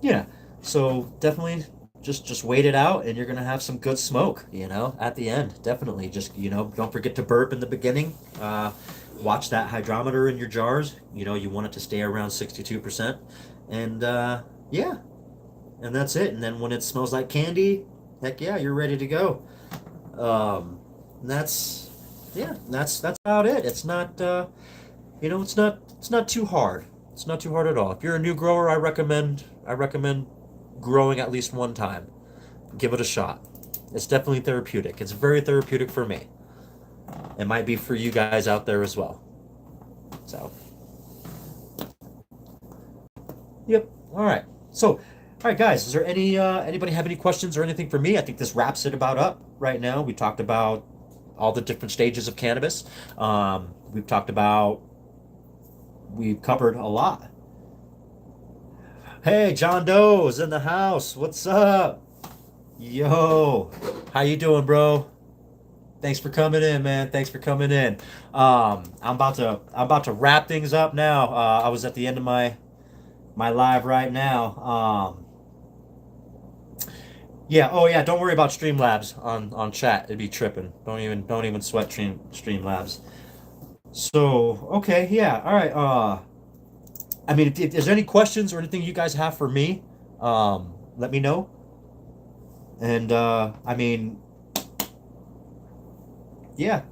Yeah. So definitely just wait it out and you're gonna have some good smoke, at the end. Definitely. Just, don't forget to burp in the beginning. Watch that hydrometer in your jars. You want it to stay around 62%. And yeah, and that's it. And then when it smells like candy, heck yeah, you're ready to go. And that's about it. It's not it's not too hard. It's not too hard at all. If you're a new grower, I recommend growing at least one time. Give it a shot. It's definitely therapeutic. It's very therapeutic for me. It might be for you guys out there as well. So, yep. All right. So, all right, guys. Is there anybody have any questions or anything for me? I think this wraps it about up right now. We talked about all the different stages of cannabis. We've talked about we've covered a lot. Hey, John Doe's in the house. What's up? Yo, how you doing, bro? Thanks for coming in, man. Thanks for coming in. I'm about to wrap things up now. I was at the end of my live right now. Yeah. Oh, yeah. Don't worry about Streamlabs on chat. It'd be tripping. Don't even sweat Streamlabs. So okay, yeah. All right. I mean, if there's any questions or anything you guys have for me, let me know. And I mean, yeah.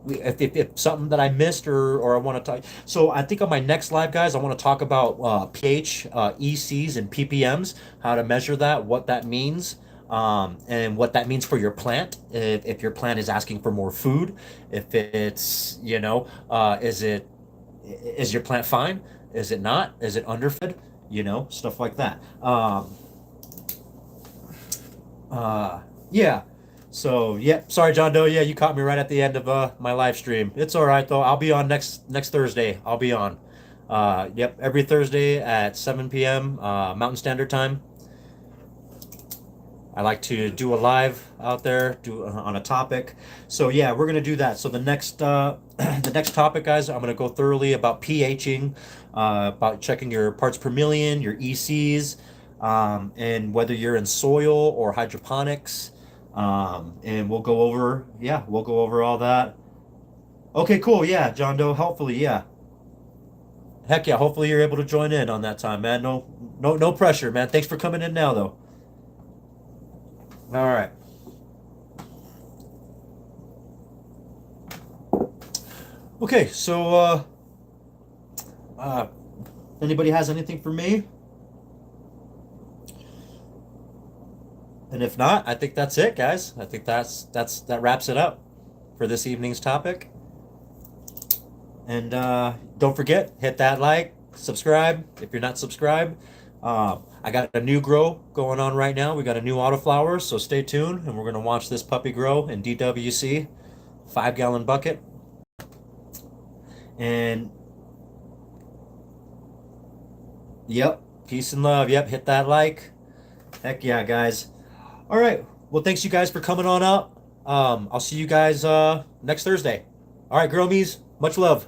If something that I missed or I want to talk, so I think on my next live, guys, I want to talk about pH, ECs, and ppms, how to measure that, what that means, and what that means for your plant. If your plant is asking for more food, if it's is your plant fine? Is it not? Is it underfed? Stuff like that. Yeah. So yeah, sorry, John Doe. Yeah, you caught me right at the end of my live stream. It's all right though. I'll be on next Thursday. I'll be on. Yep, every Thursday at 7 p.m. Mountain Standard Time. I like to do a live out there, do on a topic. So yeah, we're gonna do that. So the next the next topic, guys, I'm gonna go thoroughly about pHing, about checking your parts per million, your ECs, and whether you're in soil or hydroponics. And we'll go over all that. Okay, cool. Yeah, John Doe. Hopefully, yeah. Heck yeah. Hopefully you're able to join in on that time, man. No pressure, man. Thanks for coming in now, though. All right. Okay, so uh, anybody has anything for me? And if not, I think that's it, guys. I think that wraps it up for this evening's topic. And don't forget, hit that like, subscribe if you're not subscribed. I got a new grow going on right now. We got a new autoflower, so stay tuned, and we're gonna watch this puppy grow in DWC, 5-gallon bucket. And yep, peace and love. Yep, hit that like. Heck yeah, guys. All right. Well, thanks you guys for coming on out. I'll see you guys next Thursday. All right, girl me's, much love.